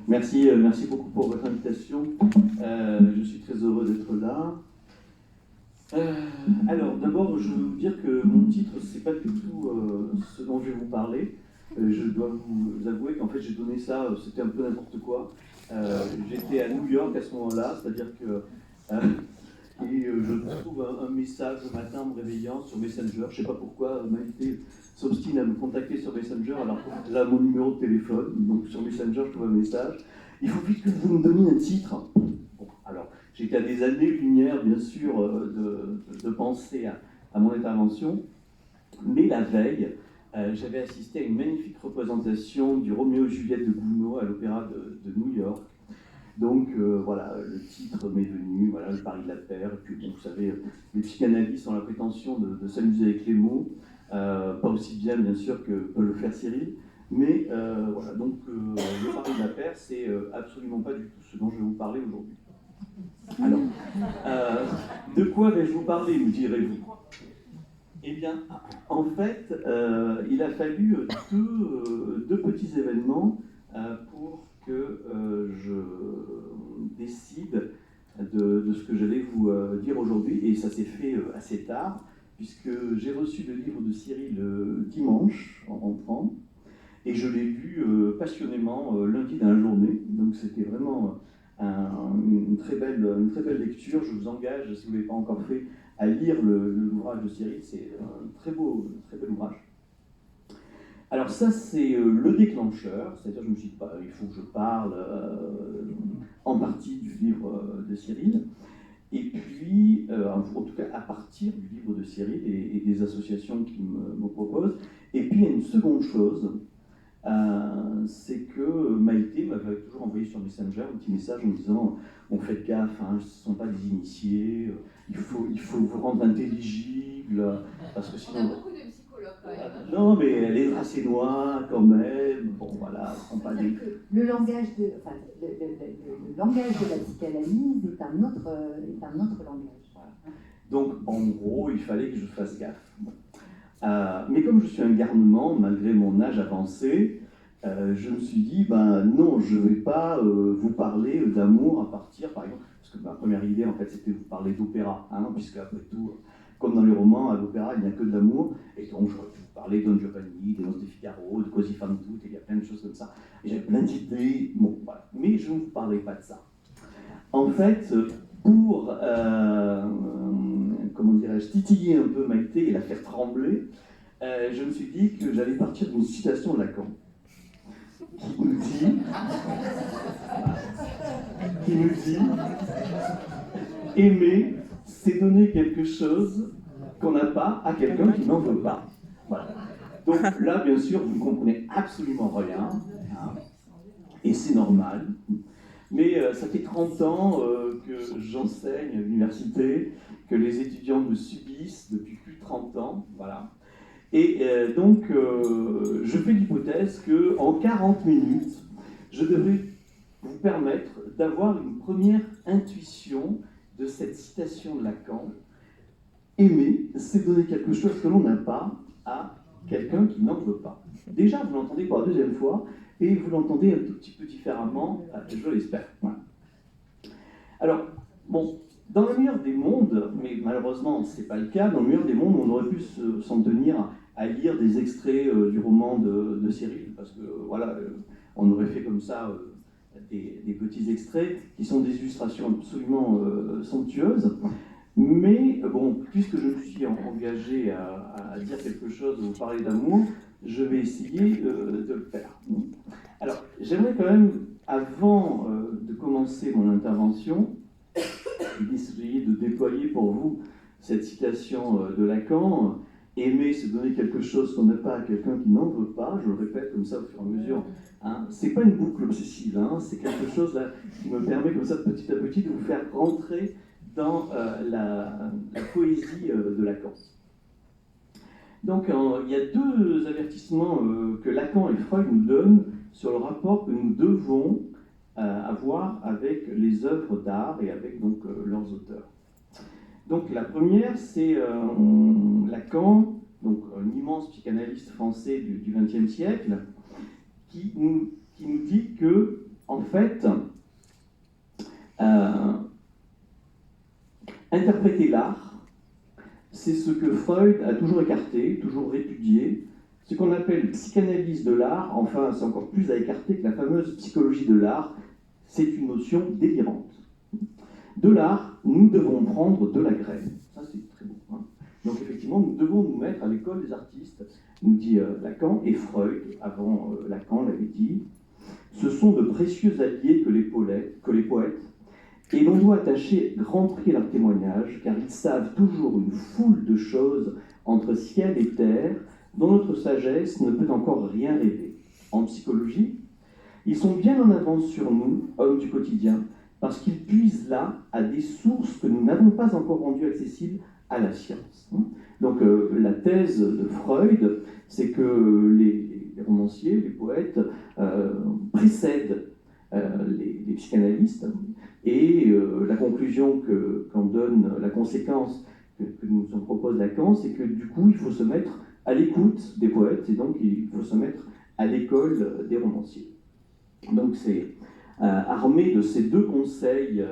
Merci beaucoup pour votre invitation. Je suis très heureux d'être là. Alors, d'abord, je veux vous dire que mon titre, c'est pas du tout ce dont je vais vous parler. Je dois vous avouer qu'en fait, j'ai donné ça, c'était un peu n'importe quoi. J'étais à New York à ce moment-là, c'est-à-dire que je trouve un message le matin en me réveillant sur Messenger. Je sais pas pourquoi Maïté s'obstine à me contacter sur Messenger, alors là, mon numéro de téléphone, donc sur Messenger, je trouve un message. Il faut vite que vous me donniez un titre. Bon, alors, j'étais à des années-lumière, bien sûr, de penser à mon intervention, mais la veille, j'avais assisté à une magnifique représentation du Roméo et Juliette de Gounod à l'Opéra de New York. Donc voilà, le titre m'est venu, voilà, le pari de la paire. Et puis bon, vous savez, les psychanalystes ont la prétention de s'amuser avec les mots, pas aussi bien bien sûr que peut le faire Cyril, mais voilà, donc le pari de la paire, c'est absolument pas du tout ce dont je vais vous parler aujourd'hui. Alors, de quoi vais-je vous parler, me direz-vous? Eh bien, en fait, il a fallu deux petits événements pour que je décide de ce que j'allais vous dire aujourd'hui, et ça s'est fait assez tard, puisque j'ai reçu le livre de Cyril dimanche en rentrant, et je l'ai lu passionnément lundi dans la journée, donc c'était vraiment une très belle lecture. Je vous engage, si vous ne l'avez pas encore fait, à lire l'ouvrage de Cyril, c'est un très bel ouvrage. Alors ça, c'est le déclencheur, c'est-à-dire je me suis dit, bah, il faut que je parle en partie du livre de Cyril, et puis, en tout cas à partir du livre de Cyril et des associations qu'il me propose. Et puis il y a une seconde chose, c'est que Maïté m'avait toujours envoyé sur Messenger un petit message en me disant « Bon, faites gaffe, hein, ce ne sont pas des initiés, il faut vous rendre intelligible, parce que sinon... » On a beaucoup de psychologues quand même. Non, mais elle est assez noire quand même, bon voilà, ce ne sont pas des... Le langage de la psychanalyse est un autre langage. Voilà. Donc, en gros, il fallait que je fasse gaffe. Bon. Mais comme je suis un garnement, malgré mon âge avancé, je me suis dit, ben non, je ne vais pas vous parler d'amour à partir, par exemple, parce que ma première idée, en fait, c'était de vous parler d'opéra, hein, puisque après tout, comme dans les romans, à l'opéra, il n'y a que de l'amour, et donc j'aurais pu vous parler de Don Giovanni, des Noces de Figaro, de Così fan tutte, et il y a plein de choses comme ça. Et j'avais plein d'idées, bon, voilà. Mais je ne vous parlerai pas de ça. En fait, pour, comment dirais-je, titiller un peu Maïté et la faire trembler, je me suis dit que j'allais partir d'une citation de Lacan qui nous dit aimer, c'est donner quelque chose qu'on n'a pas à quelqu'un qui n'en veut pas. Voilà. Donc là, bien sûr, vous ne comprenez absolument rien, hein, et c'est normal. Mais ça fait 30 ans que j'enseigne à l'université, que les étudiants me subissent depuis plus de 30 ans, voilà. Et donc, je fais l'hypothèse qu'en 40 minutes, je devrais vous permettre d'avoir une première intuition de cette citation de Lacan. Aimer, c'est donner quelque chose que l'on n'a pas à quelqu'un qui n'en veut pas. Déjà, vous l'entendez pour la deuxième fois, et vous l'entendez un tout petit peu différemment, je l'espère. Voilà. Alors, bon, dans le meilleur des mondes, mais malheureusement ce n'est pas le cas, dans le meilleur des mondes, on aurait pu s'en tenir à lire des extraits du roman de Cyril, parce que voilà, on aurait fait comme ça des petits extraits qui sont des illustrations absolument somptueuses. Mais bon, puisque je me suis engagé à dire quelque chose, à vous parler d'amour, je vais essayer de le faire. Alors, j'aimerais quand même, avant de commencer mon intervention, essayer de déployer pour vous cette citation de Lacan. Aimer, c'est donner quelque chose qu'on n'a pas à quelqu'un qui n'en veut pas. Je le répète comme ça au fur et à mesure. Hein. C'est pas une boucle obsessive, hein. C'est quelque chose là, qui me permet comme ça petit à petit de vous faire rentrer dans la poésie de Lacan. Donc il y a deux avertissements que Lacan et Freud nous donnent sur le rapport que nous devons avoir avec les œuvres d'art et avec donc leurs auteurs. Donc la première, c'est Lacan, donc un immense psychanalyste français du XXe siècle, qui nous dit que en fait, interpréter l'art, c'est ce que Freud a toujours écarté, toujours répudié, ce qu'on appelle psychanalyse de l'art, enfin c'est encore plus à écarter que la fameuse psychologie de l'art, c'est une notion délirante. De l'art, nous devons prendre de la graine. Ça c'est très beau. Hein. Donc effectivement, nous devons nous mettre à l'école des artistes, nous dit Lacan, et Freud, avant Lacan l'avait dit, ce sont de précieux alliés que les poètes, et l'on doit attacher grand prix à leur témoignage, car ils savent toujours une foule de choses entre ciel et terre, dont notre sagesse ne peut encore rien rêver. En psychologie, ils sont bien en avance sur nous, hommes du quotidien, parce qu'ils puisent là à des sources que nous n'avons pas encore rendues accessibles à la science. Donc la thèse de Freud, c'est que les romanciers, les poètes, précèdent les psychanalystes, et la conclusion qu'en donne, la conséquence que nous en propose Lacan, c'est que du coup il faut se mettre à l'écoute des poètes, et donc il faut se mettre à l'école des romanciers. Donc c'est armé de ces deux conseils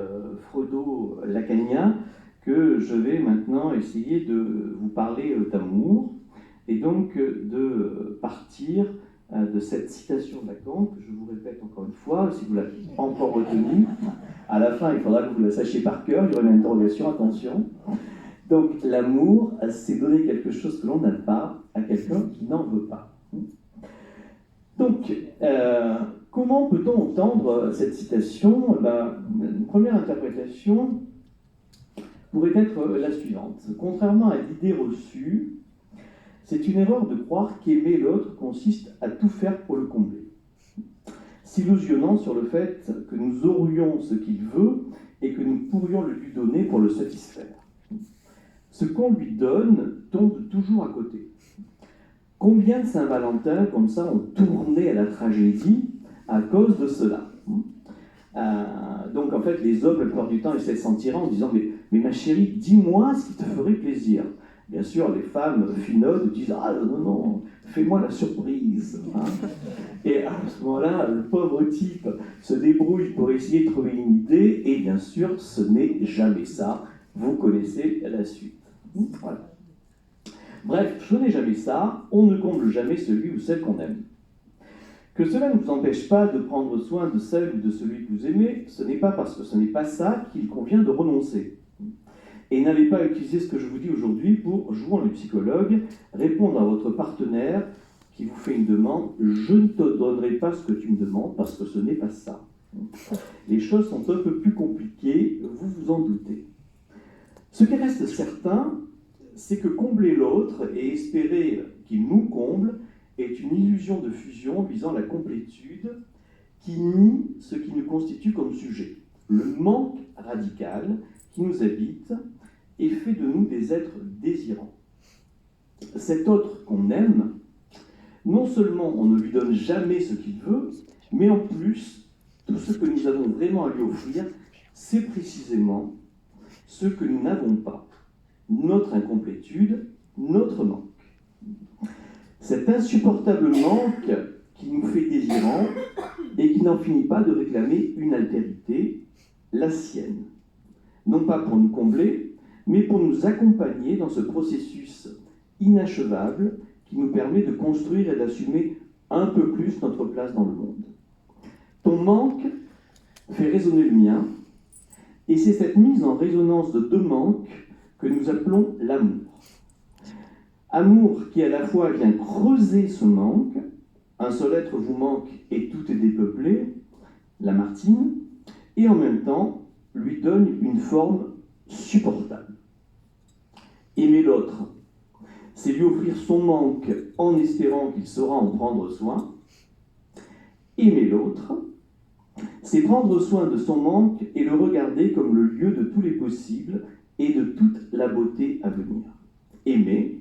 freudo-lacaniens que je vais maintenant essayer de vous parler d'amour, et donc de partir de cette citation de Lacan, que je vous répète encore une fois, si vous l'avez encore retenue, à la fin il faudra que vous la sachiez par cœur, il y aura une interrogation, attention. Donc l'amour, c'est donner quelque chose que l'on n'a pas à quelqu'un qui n'en veut pas. Donc, comment peut-on entendre cette citation ? Une première interprétation pourrait être la suivante. Contrairement à l'idée reçue, c'est une erreur de croire qu'aimer l'autre consiste à tout faire pour le combler, s'illusionnant sur le fait que nous aurions ce qu'il veut et que nous pourrions le lui donner pour le satisfaire. Ce qu'on lui donne tombe toujours à côté. Combien de Saint-Valentin, comme ça, ont tourné à la tragédie à cause de cela ? Donc, en fait, les hommes, la plupart du temps, essaient de s'en tirer en disant mais ma chérie, dis-moi ce qui te ferait plaisir. Bien sûr, les femmes finaudes disent « Ah non, fais-moi la surprise. » Et à ce moment-là, le pauvre type se débrouille pour essayer de trouver une idée, et bien sûr, ce n'est jamais ça. Vous connaissez la suite. Voilà. Bref, ce n'est jamais ça, on ne comble jamais celui ou celle qu'on aime. Que cela ne vous empêche pas de prendre soin de celle ou de celui que vous aimez, ce n'est pas parce que ce n'est pas ça qu'il convient de renoncer. Et n'allez pas utiliser ce que je vous dis aujourd'hui pour, jouant le psychologue, répondre à votre partenaire qui vous fait une demande « Je ne te donnerai pas ce que tu me demandes parce que ce n'est pas ça ». Les choses sont un peu plus compliquées, vous vous en doutez. Ce qui reste certain, c'est que combler l'autre et espérer qu'il nous comble est une illusion de fusion visant la complétude qui nie ce qui nous constitue comme sujet. Le manque radical qui nous habite et fait de nous des êtres désirants. Cet autre qu'on aime, non seulement on ne lui donne jamais ce qu'il veut, mais en plus, tout ce que nous avons vraiment à lui offrir, c'est précisément ce que nous n'avons pas. Notre incomplétude, notre manque. Cet insupportable manque qui nous fait désirants et qui n'en finit pas de réclamer une altérité, la sienne. Non pas pour nous combler, mais pour nous accompagner dans ce processus inachevable qui nous permet de construire et d'assumer un peu plus notre place dans le monde. Ton manque fait résonner le mien, et c'est cette mise en résonance de deux manques que nous appelons l'amour. Amour qui à la fois vient creuser ce manque, un seul être vous manque et tout est dépeuplé, Lamartine, et en même temps lui donne une forme supportable. Aimer l'autre, c'est lui offrir son manque en espérant qu'il saura en prendre soin. Aimer l'autre, c'est prendre soin de son manque et le regarder comme le lieu de tous les possibles et de toute la beauté à venir. Aimer,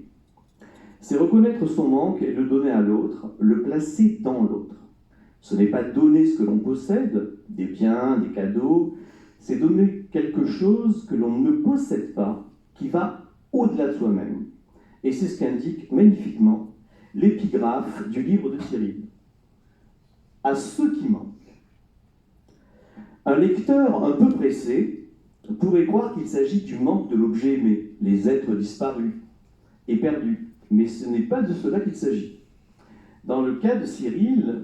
c'est reconnaître son manque et le donner à l'autre, le placer dans l'autre. Ce n'est pas donner ce que l'on possède, des biens, des cadeaux, c'est donner quelque chose que l'on ne possède pas, qui va au-delà de soi-même. Et c'est ce qu'indique magnifiquement l'épigraphe du livre de Cyril. À ceux qui manquent, Un lecteur un peu pressé pourrait croire qu'il s'agit du manque de l'objet aimé, les êtres disparus et perdus. Mais ce n'est pas de cela qu'il s'agit. Dans le cas de Cyril,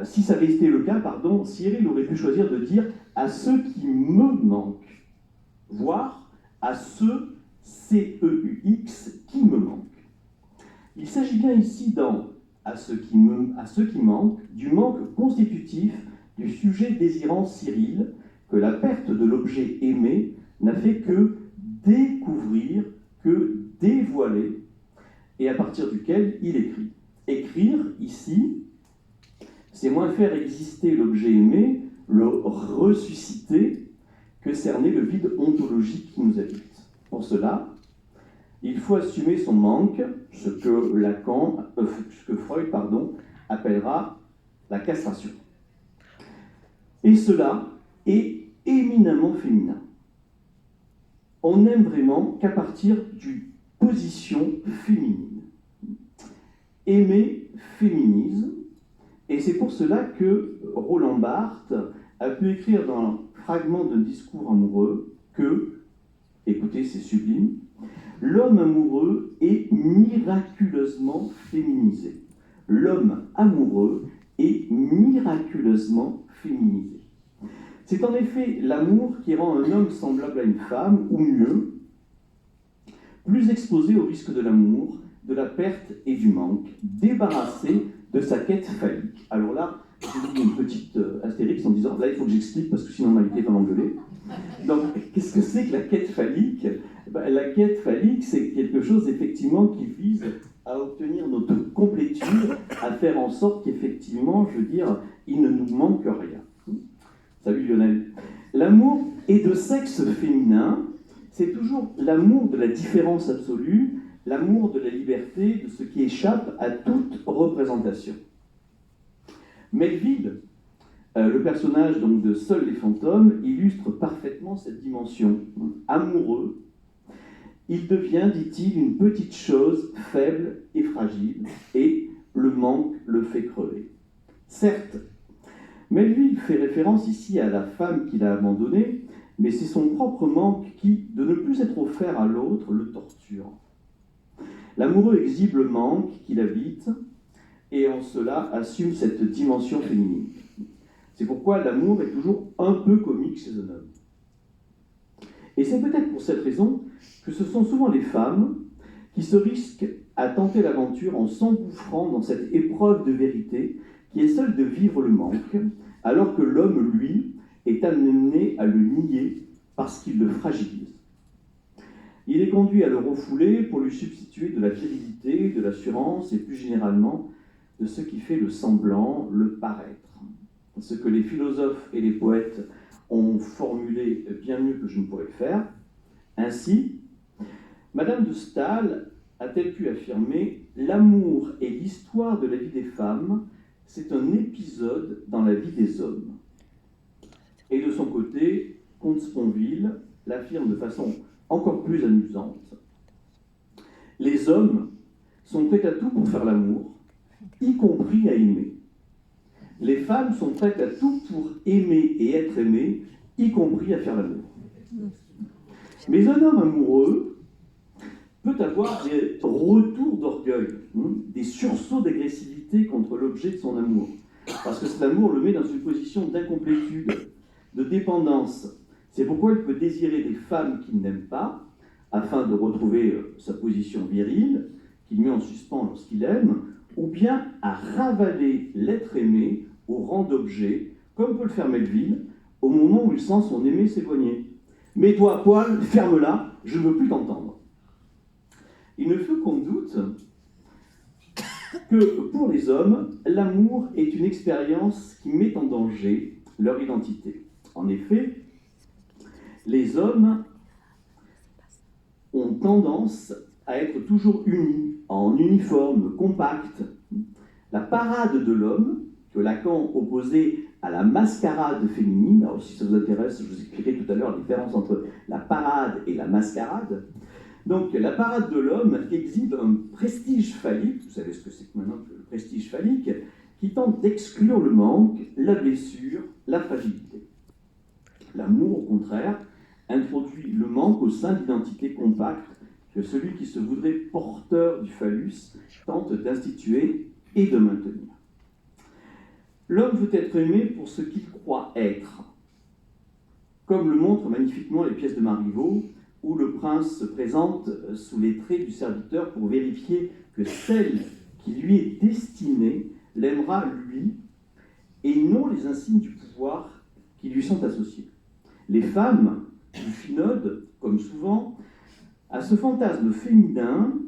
si ça avait été le cas, Cyril aurait pu choisir de dire « à ceux qui me manquent », voire « à ceux, C-E-U-X, qui me manquent ». Il s'agit bien ici à ceux qui manquent, du manque constitutif du sujet désirant Cyril, que la perte de l'objet aimé n'a fait que découvrir, que dévoiler, et à partir duquel il écrit. Écrire, ici, c'est moins faire exister l'objet aimé, le ressusciter, que cerner le vide ontologique qui nous habite. Pour cela, il faut assumer son manque, ce que Freud appellera la castration. Et cela est éminemment féminin. On n'aime vraiment qu'à partir d'une position féminine. Aimer féminise, et c'est pour cela que Roland Barthes a pu écrire dans un fragment d'un discours amoureux que, écoutez, c'est sublime, l'homme amoureux est miraculeusement féminisé. L'homme amoureux est miraculeusement féminisé. C'est en effet l'amour qui rend un homme semblable à une femme, ou mieux, plus exposé au risque de l'amour, de la perte et du manque, débarrassé de sa quête phallique. Alors là, j'ai mis une petite astérix en disant, là il faut que j'explique parce que sinon Maïté va m'engueuler. Donc, qu'est-ce que c'est que la quête phallique ? La quête phallique, c'est quelque chose effectivement qui vise à obtenir notre complétude, à faire en sorte qu'effectivement, je veux dire, il ne nous manque rien. Salut Lionel. L'amour est de sexe féminin, c'est toujours l'amour de la différence absolue, l'amour de la liberté, de ce qui échappe à toute représentation. Melville, le personnage donc de Seuls les fantômes, illustre parfaitement cette dimension. Amoureux, il devient, dit-il, une petite chose faible et fragile, et le manque le fait crever. Certes, Melville fait référence ici à la femme qu'il a abandonnée, mais c'est son propre manque qui, de ne plus être offert à l'autre, le torture. L'amoureux exhibe le manque qu'il habite, et en cela assume cette dimension féminine. C'est pourquoi l'amour est toujours un peu comique chez un homme. Et c'est peut-être pour cette raison que ce sont souvent les femmes qui se risquent à tenter l'aventure en s'engouffrant dans cette épreuve de vérité qui est celle de vivre le manque, alors que l'homme, lui, est amené à le nier parce qu'il le fragilise. Il est conduit à le refouler pour lui substituer de la virilité, de l'assurance et plus généralement de ce qui fait le semblant, le paraître. Ce que les philosophes et les poètes ont formulé bien mieux que je ne pourrais le faire. Ainsi, Madame de Staël a-t-elle pu affirmer « L'amour et l'histoire de la vie des femmes, c'est un épisode dans la vie des hommes ». Et de son côté, Comte Sponville l'affirme de façon encore plus amusante. Les hommes sont prêts à tout pour faire l'amour, y compris à aimer. Les femmes sont prêtes à tout pour aimer et être aimées, y compris à faire l'amour. Mais un homme amoureux peut avoir des retours d'orgueil, des sursauts d'agressivité contre l'objet de son amour, parce que cet amour le met dans une position d'incomplétude, de dépendance. C'est pourquoi il peut désirer des femmes qu'il n'aime pas, afin de retrouver sa position virile, qu'il met en suspens lorsqu'il aime, ou bien à ravaler l'être aimé au rang d'objet, comme peut le faire Melville, au moment où il sent son aimé s'éloigner. « Mets-toi à poil, ferme-la, je ne veux plus t'entendre. » Il ne faut qu'on doute que pour les hommes, l'amour est une expérience qui met en danger leur identité. En effet, les hommes ont tendance à être toujours unis, en uniforme, compact. La parade de l'homme, que Lacan opposait à la mascarade féminine, alors si ça vous intéresse, je vous expliquerai tout à l'heure la différence entre la parade et la mascarade. Donc la parade de l'homme exhibe un prestige phallique, vous savez ce que c'est que maintenant le prestige phallique, qui tente d'exclure le manque, la blessure, la fragilité. L'amour, au contraire, introduit le manque au sein d'identités compactes que celui qui se voudrait porteur du phallus tente d'instituer et de maintenir. L'homme veut être aimé pour ce qu'il croit être, comme le montrent magnifiquement les pièces de Marivaux, où le prince se présente sous les traits du serviteur pour vérifier que celle qui lui est destinée l'aimera lui, et non les insignes du pouvoir qui lui sont associés. Les femmes du Finode, comme souvent, à ce fantasme masculin,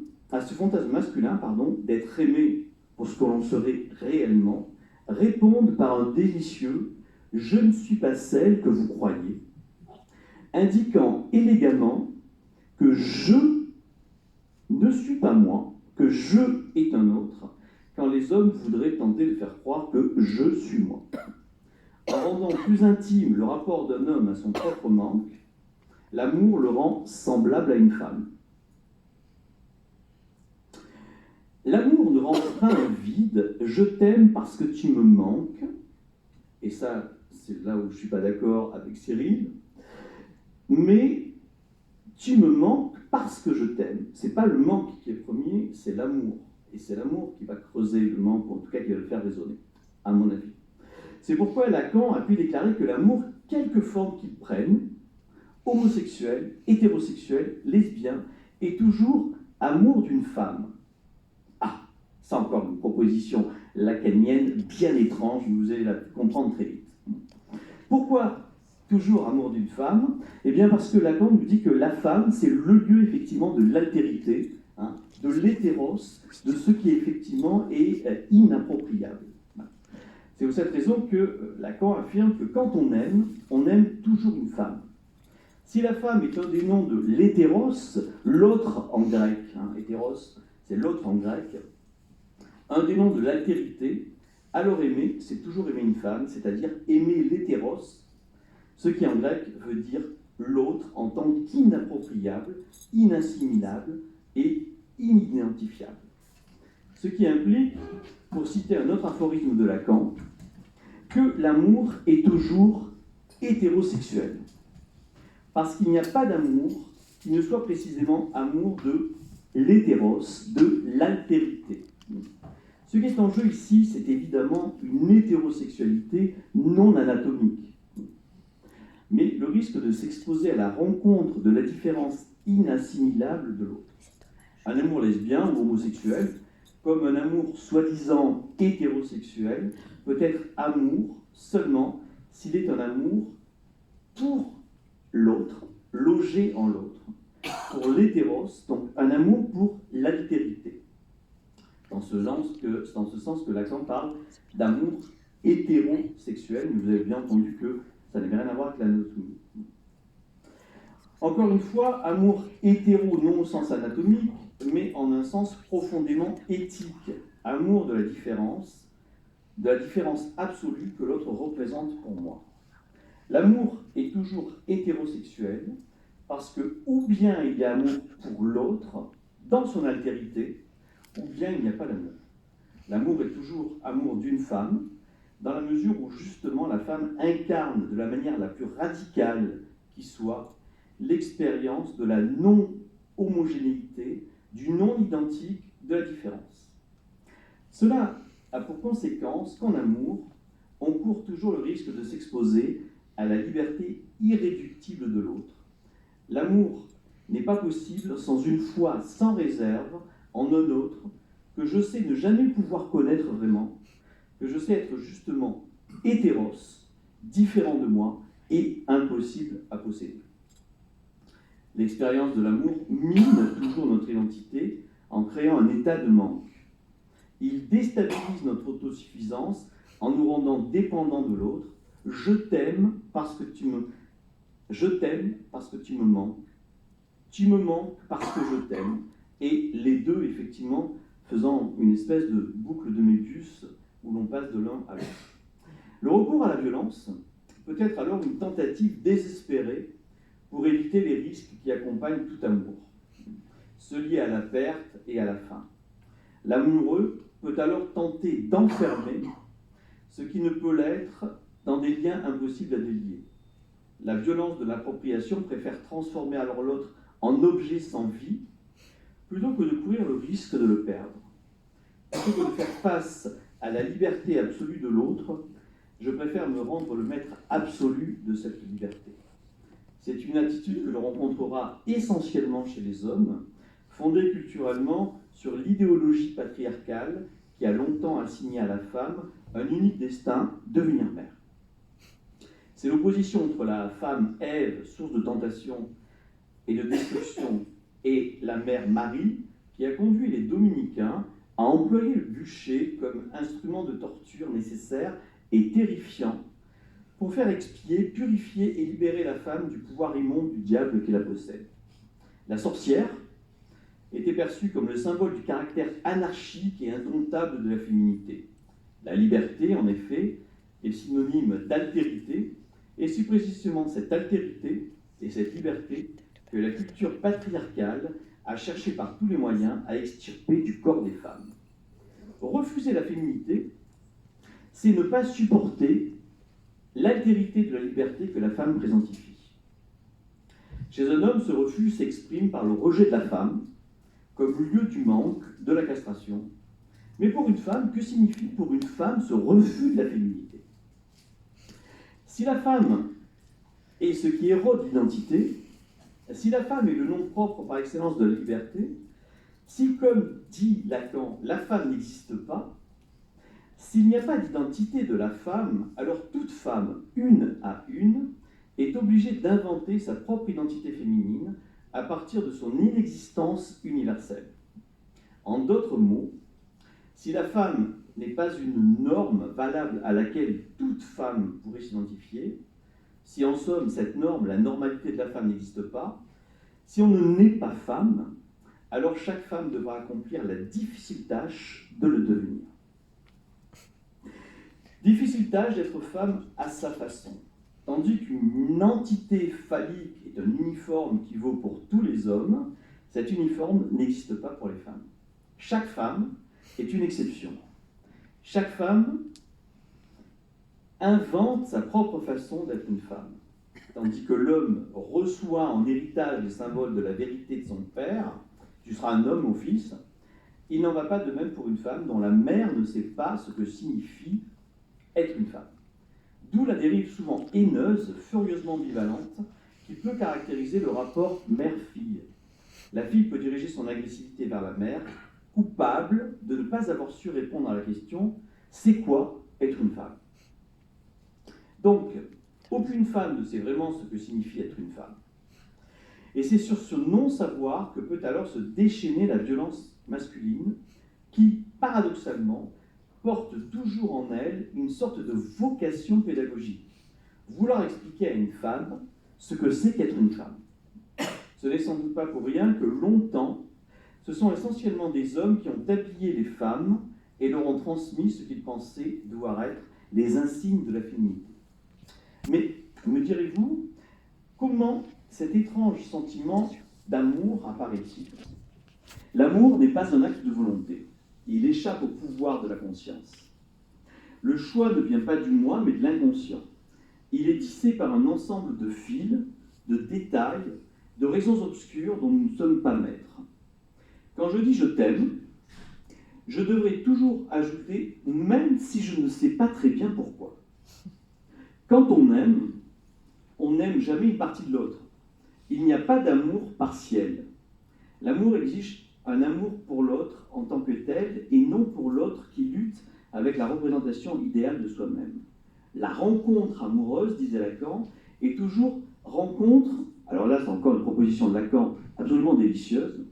d'être aimé pour ce que l'on serait réellement, répondent par un délicieux « je ne suis pas celle que vous croyez », indiquant élégamment que je ne suis pas moi, que je est un autre, quand les hommes voudraient tenter de faire croire que je suis moi. En rendant plus intime le rapport d'un homme à son propre manque, l'amour le rend semblable à une femme. L'amour ne rend pas un vide, je t'aime parce que tu me manques, et ça, c'est là où je ne suis pas d'accord avec Cyril, mais tu me manques parce que je t'aime. Ce n'est pas le manque qui est premier, c'est l'amour. Et c'est l'amour qui va creuser le manque, ou en tout cas qui va le faire résonner, à mon avis. C'est pourquoi Lacan a pu déclarer que l'amour, quelque forme qu'il prenne, homosexuel, hétérosexuel, lesbien, est toujours amour d'une femme. Ah, ça encore une proposition lacanienne bien étrange, vous allez la comprendre très vite. Pourquoi toujours amour d'une femme? Eh bien parce que Lacan nous dit que la femme, c'est le lieu effectivement de l'altérité, de l'hétéros, de ce qui effectivement est inappropriable. C'est pour cette raison que Lacan affirme que quand on aime toujours une femme. Si la femme est un des noms de l'hétéros, l'autre en grec, hétéros, c'est l'autre en grec, un des noms de l'altérité, alors aimer, c'est toujours aimer une femme, c'est-à-dire aimer l'hétéros, ce qui en grec veut dire l'autre en tant qu'inappropriable, inassimilable et inidentifiable. Ce qui implique, pour citer un autre aphorisme de Lacan, que l'amour est toujours hétérosexuel. Parce qu'il n'y a pas d'amour qui ne soit précisément amour de l'hétéros, de l'altérité. Ce qui est en jeu ici, c'est évidemment une hétérosexualité non anatomique. Mais le risque de s'exposer à la rencontre de la différence inassimilable de l'autre. Un amour lesbien ou homosexuel, comme un amour soi-disant hétérosexuel, peut être amour seulement s'il est un amour pour l'autre, logé en l'autre. Pour l'hétéros, donc un amour pour l'altérité. Dans ce sens que Lacan parle d'amour hétérosexuel, mais vous avez bien entendu que ça n'avait rien à voir avec l'anatomie. Encore une fois, amour hétéro non au sens anatomique, mais en un sens profondément éthique. Amour de la différence absolue que l'autre représente pour moi. L'amour est toujours hétérosexuel parce que ou bien il y a amour pour l'autre dans son altérité, ou bien il n'y a pas d'amour. L'amour est toujours amour d'une femme, dans la mesure où justement la femme incarne de la manière la plus radicale qui soit l'expérience de la non-homogénéité, du non-identique, de la différence. Cela a pour conséquence qu'en amour, on court toujours le risque de s'exposer à la liberté irréductible de l'autre. L'amour n'est pas possible sans une foi sans réserve en un autre que je sais ne jamais pouvoir connaître vraiment, que je sais être justement hétéros, différent de moi et impossible à posséder. L'expérience de l'amour mine toujours notre identité en créant un état de manque. Il déstabilise notre autosuffisance en nous rendant dépendants de l'autre. Je t'aime parce que tu me manques. Tu me manques parce que je t'aime. Et les deux, effectivement, faisant une espèce de boucle de Mébius où l'on passe de l'un à l'autre. Le recours à la violence peut être alors une tentative désespérée pour éviter les risques qui accompagnent tout amour, ceux liés à la perte et à la fin. L'amoureux peut alors tenter d'enfermer ce qui ne peut l'être dans des liens impossibles à délier. La violence de l'appropriation préfère transformer alors l'autre en objet sans vie, plutôt que de courir le risque de le perdre. Plutôt que de faire face à la liberté absolue de l'autre, je préfère me rendre le maître absolu de cette liberté. C'est une attitude que l'on rencontrera essentiellement chez les hommes, fondée culturellement sur l'idéologie patriarcale qui a longtemps assigné à la femme un unique destin, devenir mère. C'est l'opposition entre la femme Ève, source de tentation et de destruction, et la mère Marie qui a conduit les dominicains à employer le bûcher comme instrument de torture nécessaire et terrifiant pour faire expier, purifier et libérer la femme du pouvoir immonde du diable qui la possède. La sorcière était perçue comme le symbole du caractère anarchique et indomptable de la féminité. La liberté, en effet, est synonyme d'altérité, et c'est précisément cette altérité et cette liberté que la culture patriarcale a cherché par tous les moyens à extirper du corps des femmes. Refuser la féminité, c'est ne pas supporter l'altérité de la liberté que la femme présentifie. Chez un homme, ce refus s'exprime par le rejet de la femme, comme lieu du manque, de la castration. Mais pour une femme, que signifie pour une femme ce refus de la féminité? Si la femme est ce qui érode l'identité, si la femme est le nom propre par excellence de la liberté, si, comme dit Lacan, la femme n'existe pas, s'il n'y a pas d'identité de la femme, alors toute femme, une à une, est obligée d'inventer sa propre identité féminine à partir de son inexistence universelle. En d'autres mots, si la femme n'est pas une norme valable à laquelle toute femme pourrait s'identifier, si en somme cette norme, la normalité de la femme n'existe pas, si on ne naît pas femme, alors chaque femme devra accomplir la difficile tâche de le devenir. Difficile tâche d'être femme à sa façon. Tandis qu'une entité phallique est un uniforme qui vaut pour tous les hommes, cet uniforme n'existe pas pour les femmes. Chaque femme est une exception. Chaque femme invente sa propre façon d'être une femme. Tandis que l'homme reçoit en héritage les symboles de la vérité de son père, tu seras un homme, mon fils, il n'en va pas de même pour une femme dont la mère ne sait pas ce que signifie être une femme. D'où la dérive souvent haineuse, furieusement ambivalente, qui peut caractériser le rapport mère-fille. La fille peut diriger son agressivité vers la mère, coupable de ne pas avoir su répondre à la question « c'est quoi être une femme ?» Donc, aucune femme ne sait vraiment ce que signifie être une femme. Et c'est sur ce non-savoir que peut alors se déchaîner la violence masculine qui, paradoxalement, porte toujours en elle une sorte de vocation pédagogique. Vouloir expliquer à une femme ce que c'est qu'être une femme. Ce n'est sans doute pas pour rien que longtemps, ce sont essentiellement des hommes qui ont habillé les femmes et leur ont transmis ce qu'ils pensaient devoir être les insignes de la féminité. Mais, me direz-vous, comment cet étrange sentiment d'amour apparaît-il? L'amour n'est pas un acte de volonté. Il échappe au pouvoir de la conscience. Le choix ne vient pas du moi, mais de l'inconscient. Il est tissé par un ensemble de fils, de détails, de raisons obscures dont nous ne sommes pas maîtres. Quand je dis « je t'aime », je devrais toujours ajouter « même si je ne sais pas très bien pourquoi ». Quand on n'aime jamais une partie de l'autre. Il n'y a pas d'amour partiel. L'amour exige un amour pour l'autre en tant que tel et non pour l'autre qui lutte avec la représentation idéale de soi-même. La rencontre amoureuse, disait Lacan, est toujours rencontre, alors là c'est encore une proposition de Lacan absolument délicieuse,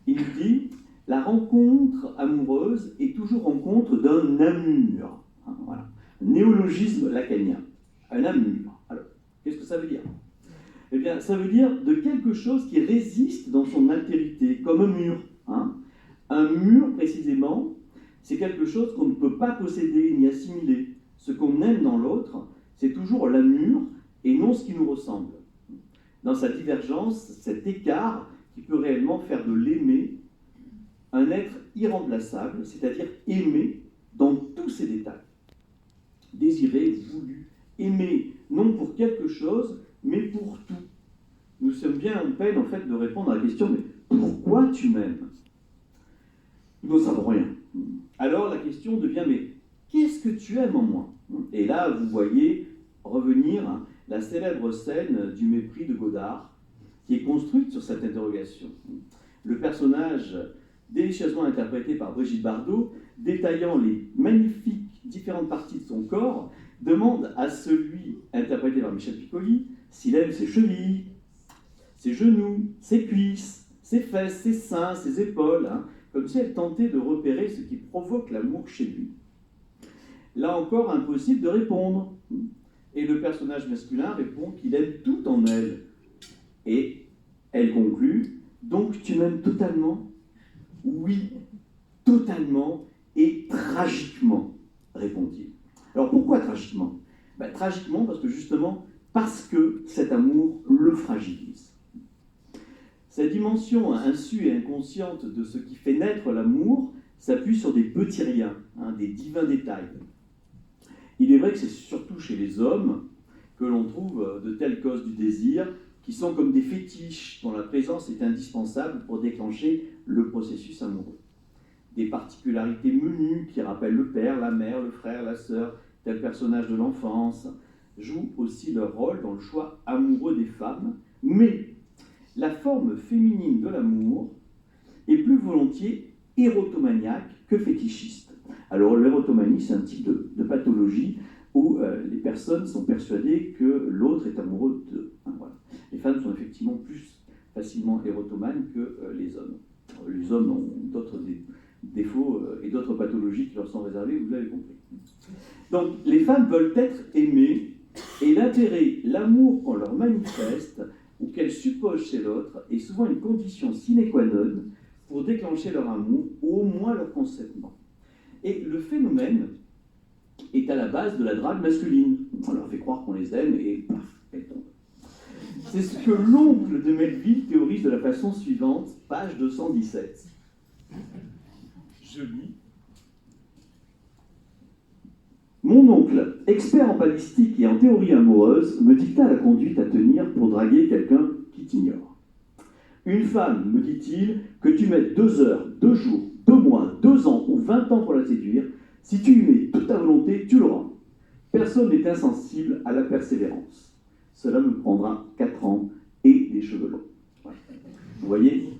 il dit « la rencontre amoureuse est toujours rencontre d'un amur ». Voilà. Néologisme lacanien. Un amur. Alors, qu'est-ce que ça veut dire? Eh bien, ça veut dire de quelque chose qui résiste dans son altérité, comme un mur. Un mur, précisément, c'est quelque chose qu'on ne peut pas posséder ni assimiler. Ce qu'on aime dans l'autre, c'est toujours l'amur et non ce qui nous ressemble. Dans sa divergence, cet écart qui peut réellement faire de l'aimer un être irremplaçable, c'est-à-dire aimé dans tous ses détails. Désirer, voulu, aimer, non pour quelque chose, mais pour tout. Nous sommes bien en peine, en fait, de répondre à la question, mais pourquoi tu m'aimes? Nous ne savons rien. Alors la question devient, mais qu'est-ce que tu aimes en moi? Et là, vous voyez revenir la célèbre scène du mépris de Godard, qui est construite sur cette interrogation. Le personnage, délicieusement interprété par Brigitte Bardot, détaillant les magnifiques différentes parties de son corps, demande à celui interprété par Michel Piccoli s'il aime ses chevilles, ses genoux, ses cuisses, ses fesses, ses seins, ses épaules, comme si elle tentait de repérer ce qui provoque l'amour chez lui. Là encore, impossible de répondre. Et le personnage masculin répond qu'il aime tout en elle. Et elle conclut, donc tu m'aimes totalement? Oui, totalement et tragiquement, répond-il. Alors pourquoi tragiquement? Tragiquement parce que justement, parce que cet amour le fragilise. Sa dimension insu et inconsciente de ce qui fait naître l'amour s'appuie sur des petits riens, des divins détails. Il est vrai que c'est surtout chez les hommes que l'on trouve de telles causes du désir qui sont comme des fétiches dont la présence est indispensable pour déclencher le processus amoureux. Des particularités menues qui rappellent le père, la mère, le frère, la sœur, tel personnage de l'enfance, jouent aussi leur rôle dans le choix amoureux des femmes, mais la forme féminine de l'amour est plus volontiers érotomaniaque que fétichiste. Alors l'érotomanie, c'est un type de pathologie où les personnes sont persuadées que l'autre est amoureux d'eux. Voilà. Les femmes sont effectivement plus facilement érotomanes que les hommes. Les hommes ont d'autres défauts et d'autres pathologies qui leur sont réservées, vous l'avez compris. Donc les femmes veulent être aimées, et l'intérêt, l'amour qu'on leur manifeste ou qu'elles supposent chez l'autre est souvent une condition sine qua non pour déclencher leur amour ou au moins leur consentement. Et le phénomène est à la base de la drague masculine. On leur fait croire qu'on les aime et paf, elles tombent. C'est ce que l'oncle de Melville théorise de la façon suivante, page 217. Je lis. Mon oncle, expert en balistique et en théorie amoureuse, me dicta la conduite à tenir pour draguer quelqu'un qui t'ignore. Une femme, me dit-il, que tu mettes 2 heures, 2 jours, 2 mois, 2 ans ou 20 ans pour la séduire, si tu y mets toute ta volonté, tu l'auras. Personne n'est insensible à la persévérance. Cela me prendra 4 ans et des cheveux longs. Ouais. Vous voyez?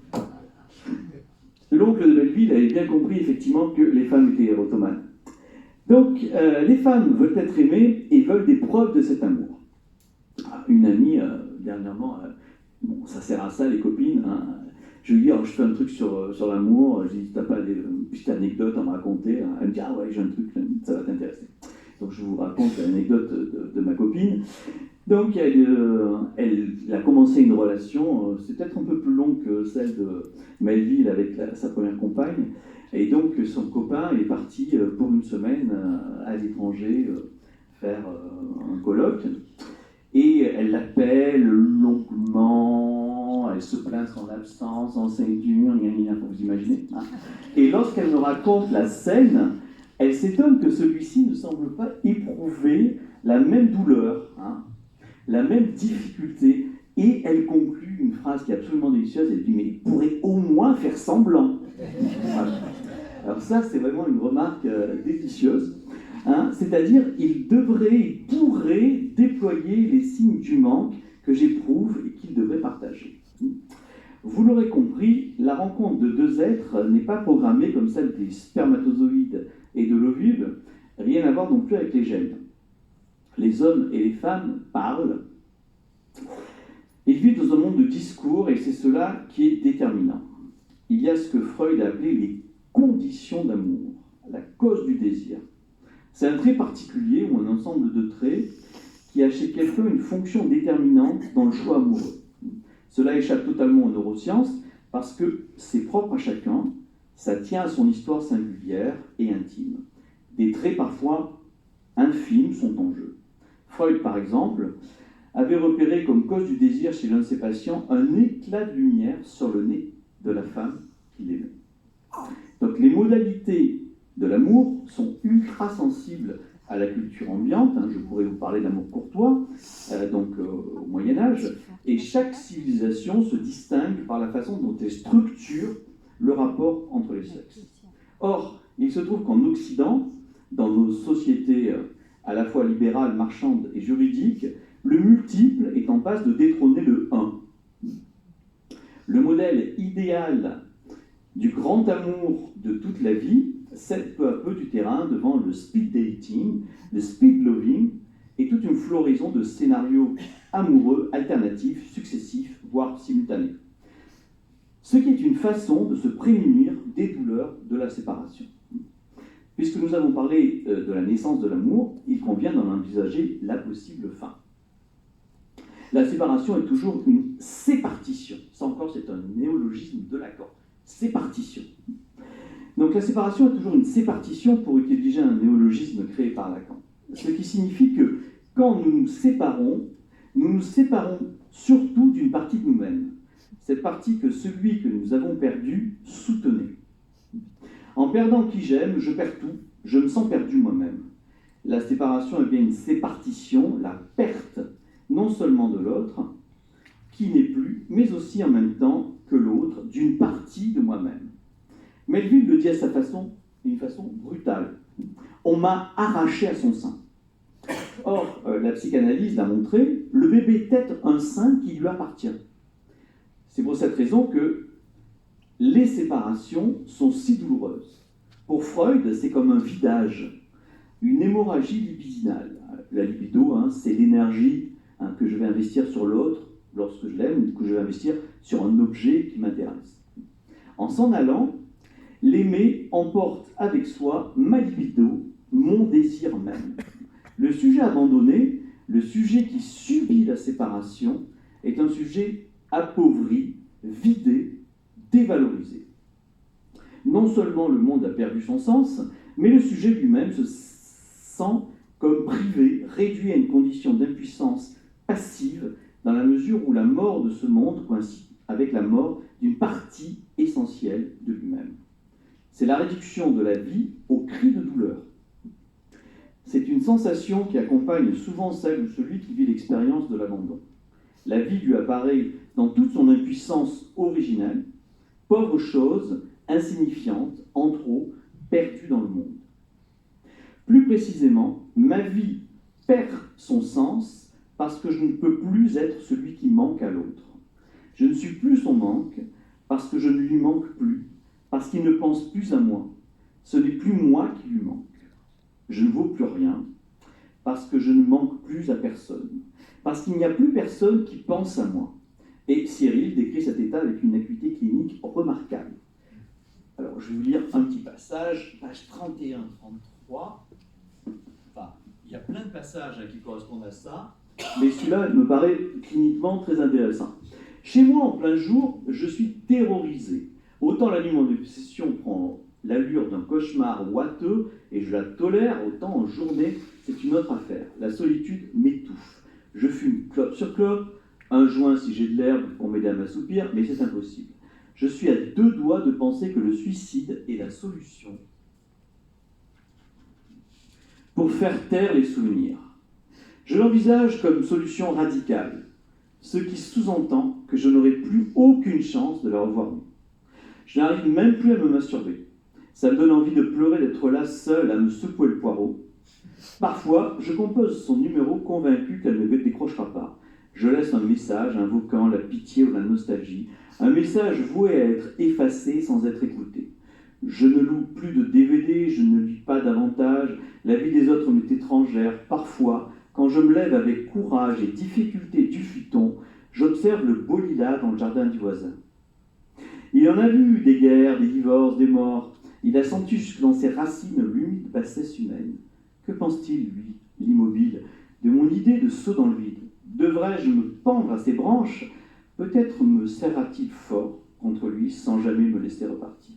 L'oncle de Melville avait bien compris effectivement que les femmes étaient érotomanes. Donc, les femmes veulent être aimées et veulent des preuves de cet amour. Une amie, dernièrement, bon, ça sert à ça, les copines. Je lui dis, alors, je fais un truc sur l'amour. Je lui dis, t'as pas une petite anecdote à me raconter? Elle me dit, ah ouais, j'ai un truc, ça va t'intéresser. Donc, je vous raconte l'anecdote de ma copine. Donc, elle a commencé une relation, c'est peut-être un peu plus long que celle de Melville avec sa première compagne. Et donc, son copain est parti pour une semaine à l'étranger faire un colloque. Et elle l'appelle longuement, elle se plaint de son absence, en ceinture, vous imaginez. Et lorsqu'elle me raconte la scène, elle s'étonne que celui-ci ne semble pas éprouver la même douleur, la même difficulté. Et elle conclut une phrase qui est absolument délicieuse, elle dit, mais il pourrait au moins faire semblant. Voilà. Alors ça, c'est vraiment une remarque délicieuse. C'est-à-dire, il pourrait déployer les signes du manque que j'éprouve et qu'il devrait partager. Vous l'aurez compris, la rencontre de 2 êtres n'est pas programmée comme celle des spermatozoïdes et de l'ovule, rien à voir non plus avec les gènes. Les hommes et les femmes parlent. Ils vivent dans un monde de discours et c'est cela qui est déterminant. Il y a ce que Freud a appelé les conditions d'amour, la cause du désir. C'est un trait particulier ou un ensemble de traits qui a chez quelqu'un une fonction déterminante dans le choix amoureux. Cela échappe totalement aux neurosciences parce que c'est propre à chacun, ça tient à son histoire singulière et intime. Des traits parfois infimes sont en jeu. Freud, par exemple, avait repéré comme cause du désir chez l'un de ses patients un éclat de lumière sur le nez de la femme qu'il aimait. Donc les modalités de l'amour sont ultra sensibles à la culture ambiante, je pourrais vous parler d'amour courtois, au Moyen-Âge, et chaque civilisation se distingue par la façon dont elle structure le rapport entre les sexes. Or, il se trouve qu'en Occident, dans nos sociétés à la fois libérales, marchandes et juridiques, le multiple est en passe de détrôner le 1. Le modèle idéal du grand amour de toute la vie cède peu à peu du terrain devant le speed dating, le speed loving et toute une floraison de scénarios amoureux alternatifs, successifs, voire simultanés. Ce qui est une façon de se prémunir des douleurs de la séparation. Puisque nous avons parlé de la naissance de l'amour, il convient d'en envisager la possible fin. La séparation est toujours une sépartition. Ça encore, c'est un néologisme de Lacan. Sépartition. Donc la séparation est toujours une sépartition pour utiliser un néologisme créé par Lacan. Ce qui signifie que quand nous nous séparons surtout d'une partie de nous-mêmes. Cette partie que celui que nous avons perdu soutenait. En perdant qui j'aime, je perds tout, je me sens perdu moi-même. La séparation est bien une sépartition, la perte non seulement de l'autre, qui n'est plus, mais aussi en même temps que l'autre, d'une partie de moi-même. Melville le dit à sa façon, d'une façon brutale. On m'a arraché à son sein. Or, la psychanalyse l'a montré, le bébé tète un sein qui lui appartient. C'est pour cette raison que les séparations sont si douloureuses. Pour Freud, c'est comme un vidage, une hémorragie libidinale. La libido, c'est l'énergie que je vais investir sur l'autre lorsque je l'aime, ou que je vais investir sur un objet qui m'intéresse. En s'en allant, l'aimer emporte avec soi ma libido, mon désir même. Le sujet abandonné, le sujet qui subit la séparation, est un sujet appauvri, vidé, dévalorisé. Non seulement le monde a perdu son sens, mais le sujet lui-même se sent comme privé, réduit à une condition d'impuissance passive, dans la mesure où la mort de ce monde coïncide avec la mort d'une partie essentielle de lui-même. C'est la réduction de la vie au cri de douleur. C'est une sensation qui accompagne souvent celle ou celui qui vit l'expérience de l'abandon. La vie lui apparaît dans toute son impuissance originelle, pauvre chose, insignifiante, en trop, perdue dans le monde. Plus précisément, ma vie perd son sens parce que je ne peux plus être celui qui manque à l'autre. Je ne suis plus son manque parce que je ne lui manque plus, parce qu'il ne pense plus à moi. Ce n'est plus moi qui lui manque. Je ne vaux plus rien parce que je ne manque plus à personne, parce qu'il n'y a plus personne qui pense à moi. Et Cyril décrit cet état avec une acuité clinique remarquable. Alors, je vais vous lire un petit passage, page 31-33. Enfin, il y a plein de passages qui correspondent à ça, mais celui-là me paraît cliniquement très intéressant. Chez moi, en plein jour, je suis terrorisé. Autant la nuit, mon obsession prend l'allure d'un cauchemar ouateux et je la tolère, autant en journée, c'est une autre affaire. La solitude m'étouffe. Je fume clope sur clope, un joint si j'ai de l'herbe pour m'aider à m'assoupir, mais c'est impossible. Je suis à deux doigts de penser que le suicide est la solution pour faire taire les souvenirs. Je l'envisage comme solution radicale, ce qui sous-entend que je n'aurai plus aucune chance de la revoir. Je n'arrive même plus à me masturber. Ça me donne envie de pleurer d'être là seul à me secouer le poireau. Parfois, je compose son numéro convaincu qu'elle ne décrochera pas. Je laisse un message invoquant la pitié ou la nostalgie, un message voué à être effacé sans être écouté. Je ne loue plus de DVD, je ne lis pas davantage, la vie des autres m'est étrangère. Parfois, quand je me lève avec courage et difficulté du futon, j'observe le beau lilas dans le jardin du voisin. Il en a vu des guerres, des divorces, des morts. Il a senti jusque dans ses racines l'humide bassesse humaine. Que pense-t-il, lui, l'immobile, de mon idée de saut dans le vide? Devrais-je me pendre à ses branches? Peut-être me serra-t-il fort contre lui sans jamais me laisser repartir.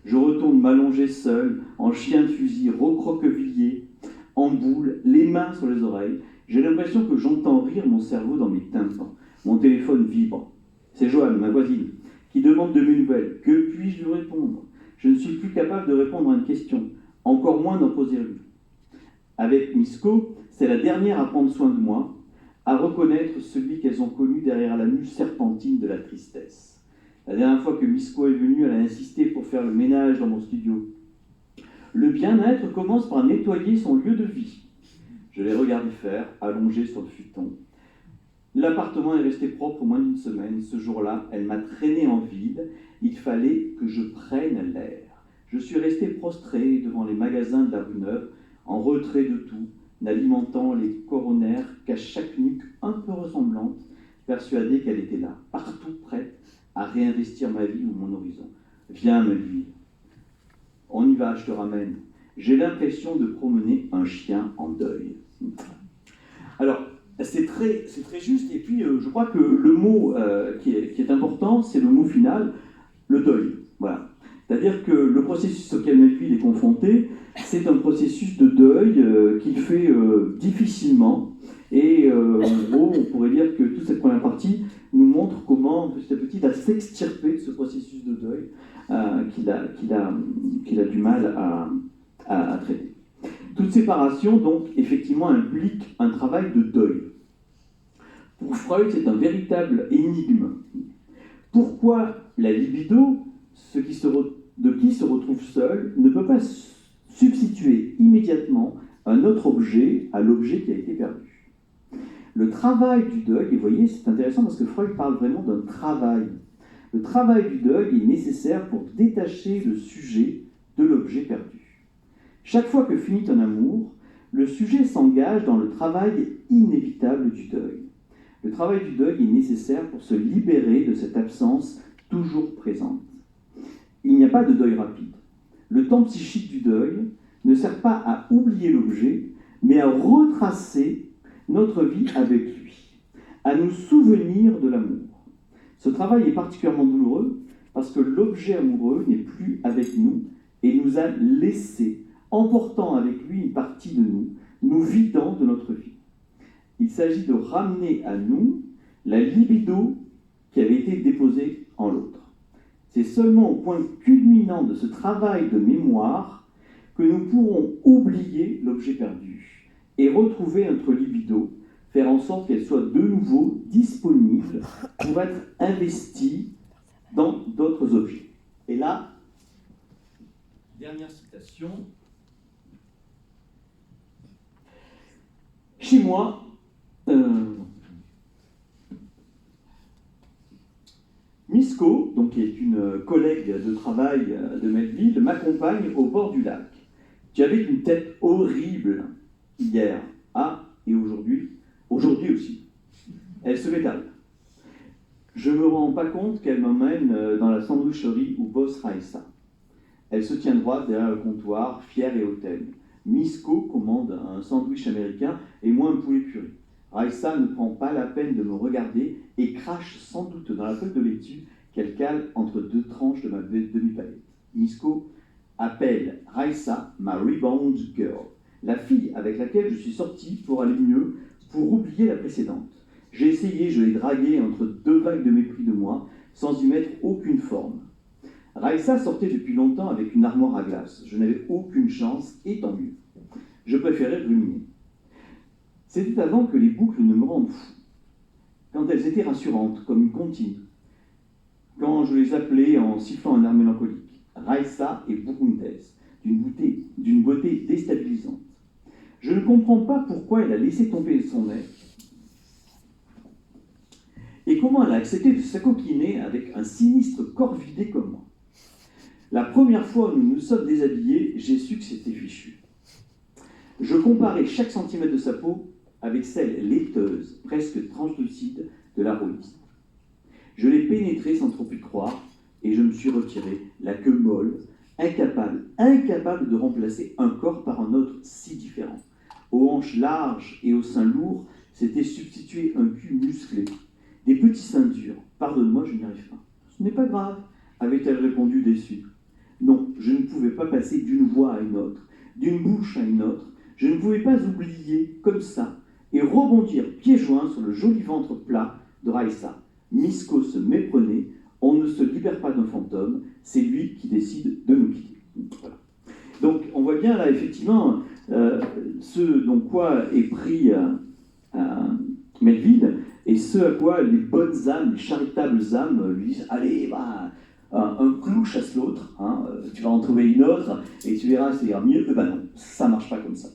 Je retourne m'allonger seul, en chien de fusil, recroquevillé, en boule, les mains sur les oreilles. J'ai l'impression que j'entends rire mon cerveau dans mes tympans. Mon téléphone vibre. C'est Joanne, ma voisine, qui demande de mes nouvelles. Que puis-je lui répondre? Je ne suis plus capable de répondre à une question, encore moins d'en poser une. Avec Misko, c'est la dernière à prendre soin de moi, à reconnaître celui qu'elles ont connu derrière la mue serpentine de la tristesse. La dernière fois que Misko est venue, elle a insisté pour faire le ménage dans mon studio. Le bien-être commence par nettoyer son lieu de vie. Je l'ai regardé faire, allongé sur le futon. L'appartement est resté propre moins d'une semaine. Ce jour-là, elle m'a traîné en vide. Il fallait que je prenne l'air. Je suis resté prostré devant les magasins de la rue Neuve, en retrait de tout, n'alimentant les coronaires qu'à chaque nuque un peu ressemblante, persuadé qu'elle était là, partout prête à réinvestir ma vie ou mon horizon. Viens, Melville. On y va, je te ramène. J'ai l'impression de promener un chien en deuil. Alors, c'est très juste, et puis je crois que le mot qui est important, c'est le mot final, le deuil. Voilà. C'est-à-dire que le processus auquel Melville est confronté, c'est un processus de deuil qu'il fait difficilement. Et en gros, on pourrait dire que toute cette première partie nous montre comment, petit à petit, il va s'extirper de ce processus de deuil qu'il a du mal à traiter. Toute séparation, donc, effectivement, implique un travail de deuil. Pour Freud, c'est un véritable énigme. Pourquoi la libido, de qui se retrouve seul, ne peut pas substituer immédiatement un autre objet à l'objet qui a été perdu? Le travail du deuil, et vous voyez, c'est intéressant parce que Freud parle vraiment d'un travail. Le travail du deuil est nécessaire pour détacher le sujet de l'objet perdu. Chaque fois que finit un amour, le sujet s'engage dans le travail inévitable du deuil. Le travail du deuil est nécessaire pour se libérer de cette absence toujours présente. Il n'y a pas de deuil rapide. Le temps psychique du deuil ne sert pas à oublier l'objet, mais à retracer notre vie avec lui, à nous souvenir de l'amour. Ce travail est particulièrement douloureux parce que l'objet amoureux n'est plus avec nous et nous a laissés, emportant avec lui une partie de nous, nous vidant de notre vie. Il s'agit de ramener à nous la libido qui avait été déposée en l'autre. C'est seulement au point culminant de ce travail de mémoire que nous pourrons oublier l'objet perdu et retrouver notre libido, faire en sorte qu'elle soit de nouveau disponible pour être investie dans d'autres objets. Et là, dernière citation. Chez moi, Misko, donc, qui est une collègue de travail de Melville, m'accompagne au bord du lac. Tu avais une tête horrible hier, et aujourd'hui aussi. Elle se met à rire. Je ne me rends pas compte qu'elle m'emmène dans la sandwicherie où bosse Raissa. Elle se tient droite derrière le comptoir, fière et hautaine. Misko commande un sandwich américain et moi un poulet puré. Raissa ne prend pas la peine de me regarder et crache sans doute dans la feuille de laitue qu'elle cale entre deux tranches de ma demi-palette. Misko appelle Raissa ma rebound girl, la fille avec laquelle je suis sorti pour aller mieux, pour oublier la précédente. J'ai essayé, je l'ai draguée entre deux vagues de mépris de moi, sans y mettre aucune forme. Raissa sortait depuis longtemps avec une armoire à glace. Je n'avais aucune chance, et tant mieux. Je préférais ruminer. C'était avant que les boucles ne me rendent fou. Quand elles étaient rassurantes, comme une comptine. Quand je les appelais en sifflant un air mélancolique. Raissa et burundaise, d'une beauté déstabilisante. Je ne comprends pas pourquoi elle a laissé tomber son nez et comment elle a accepté de s'acoquiner avec un sinistre corps vidé comme moi. La première fois où nous nous sommes déshabillés, j'ai su que c'était fichu. Je comparais chaque centimètre de sa peau avec celle laiteuse, presque translucide, de la rôliste. Je l'ai pénétrée sans trop y croire, et je me suis retiré, la queue molle, incapable de remplacer un corps par un autre si différent. Aux hanches larges et aux seins lourds s'était substitué un cul musclé, des petits seins durs. Pardonne-moi, je n'y arrive pas. Ce n'est pas grave, avait-elle répondu déçue. Non, je ne pouvais pas passer d'une voix à une autre, d'une bouche à une autre. Je ne pouvais pas oublier, comme ça, et rebondir pieds joints sur le joli ventre plat de Raissa. Misko se méprenait. On ne se libère pas d'un fantôme, c'est lui qui décide de nous quitter. Voilà. Donc, on voit bien là, effectivement, ce dont quoi est pris Melville, et ce à quoi les bonnes âmes, les charitables âmes lui disent « Allez, bah, un clou chasse l'autre, hein, tu vas en trouver une autre, et tu verras, c'est mieux. » Ben non, ça ne marche pas comme ça.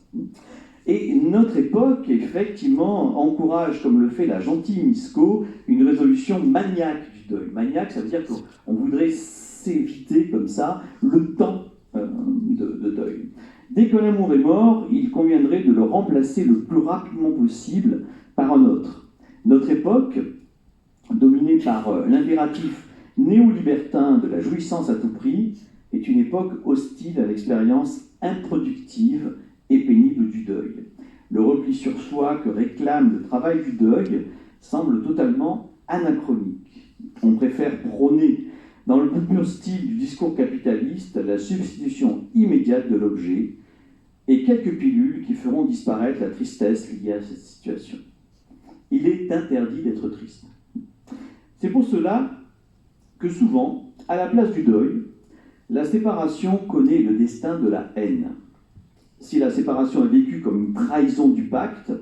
Et notre époque, effectivement, encourage, comme le fait la gentille Misco, une résolution maniaque du deuil. Maniaque, ça veut dire qu'on voudrait s'éviter comme ça le temps de deuil. Dès qu'un amour est mort, il conviendrait de le remplacer le plus rapidement possible par un autre. Notre époque, dominée par l'impératif néo-libertin de la jouissance à tout prix, est une époque hostile à l'expérience improductive et pénible du deuil. Le repli sur soi que réclame le travail du deuil semble totalement anachronique. On préfère prôner, dans le plus pur style du discours capitaliste, la substitution immédiate de l'objet et quelques pilules qui feront disparaître la tristesse liée à cette situation. Il est interdit d'être triste. C'est pour cela que souvent, à la place du deuil, la séparation connaît le destin de la haine. Si la séparation est vécue comme une trahison du pacte,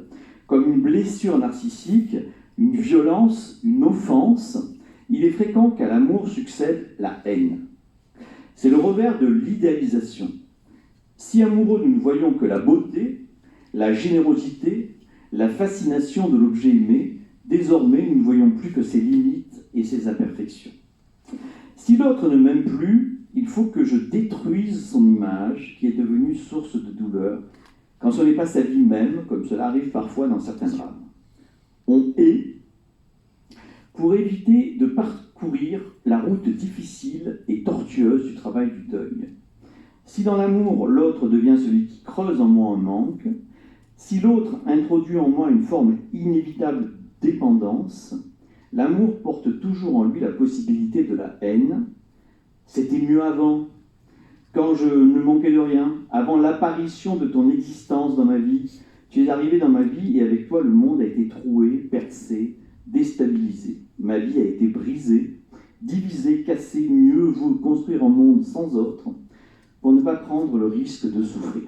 comme une blessure narcissique, une violence, une offense, il est fréquent qu'à l'amour succède la haine. C'est le revers de l'idéalisation. Si amoureux nous ne voyons que la beauté, la générosité, la fascination de l'objet aimé, désormais nous ne voyons plus que ses limites et ses imperfections. Si l'autre ne m'aime plus, il faut que je détruise son image qui est devenue source de douleur, quand ce n'est pas sa vie même, comme cela arrive parfois dans certains drames. On hait pour éviter de parcourir la route difficile et tortueuse du travail du deuil. Si dans l'amour, l'autre devient celui qui creuse en moi un manque, si l'autre introduit en moi une forme inévitable de dépendance, l'amour porte toujours en lui la possibilité de la haine. C'était mieux avant, quand je ne manquais de rien, avant l'apparition de ton existence dans ma vie. Tu es arrivé dans ma vie et avec toi le monde a été troué, percé, déstabilisé. Ma vie a été brisée, divisée, cassée. Mieux vaut construire un monde sans autre pour ne pas prendre le risque de souffrir.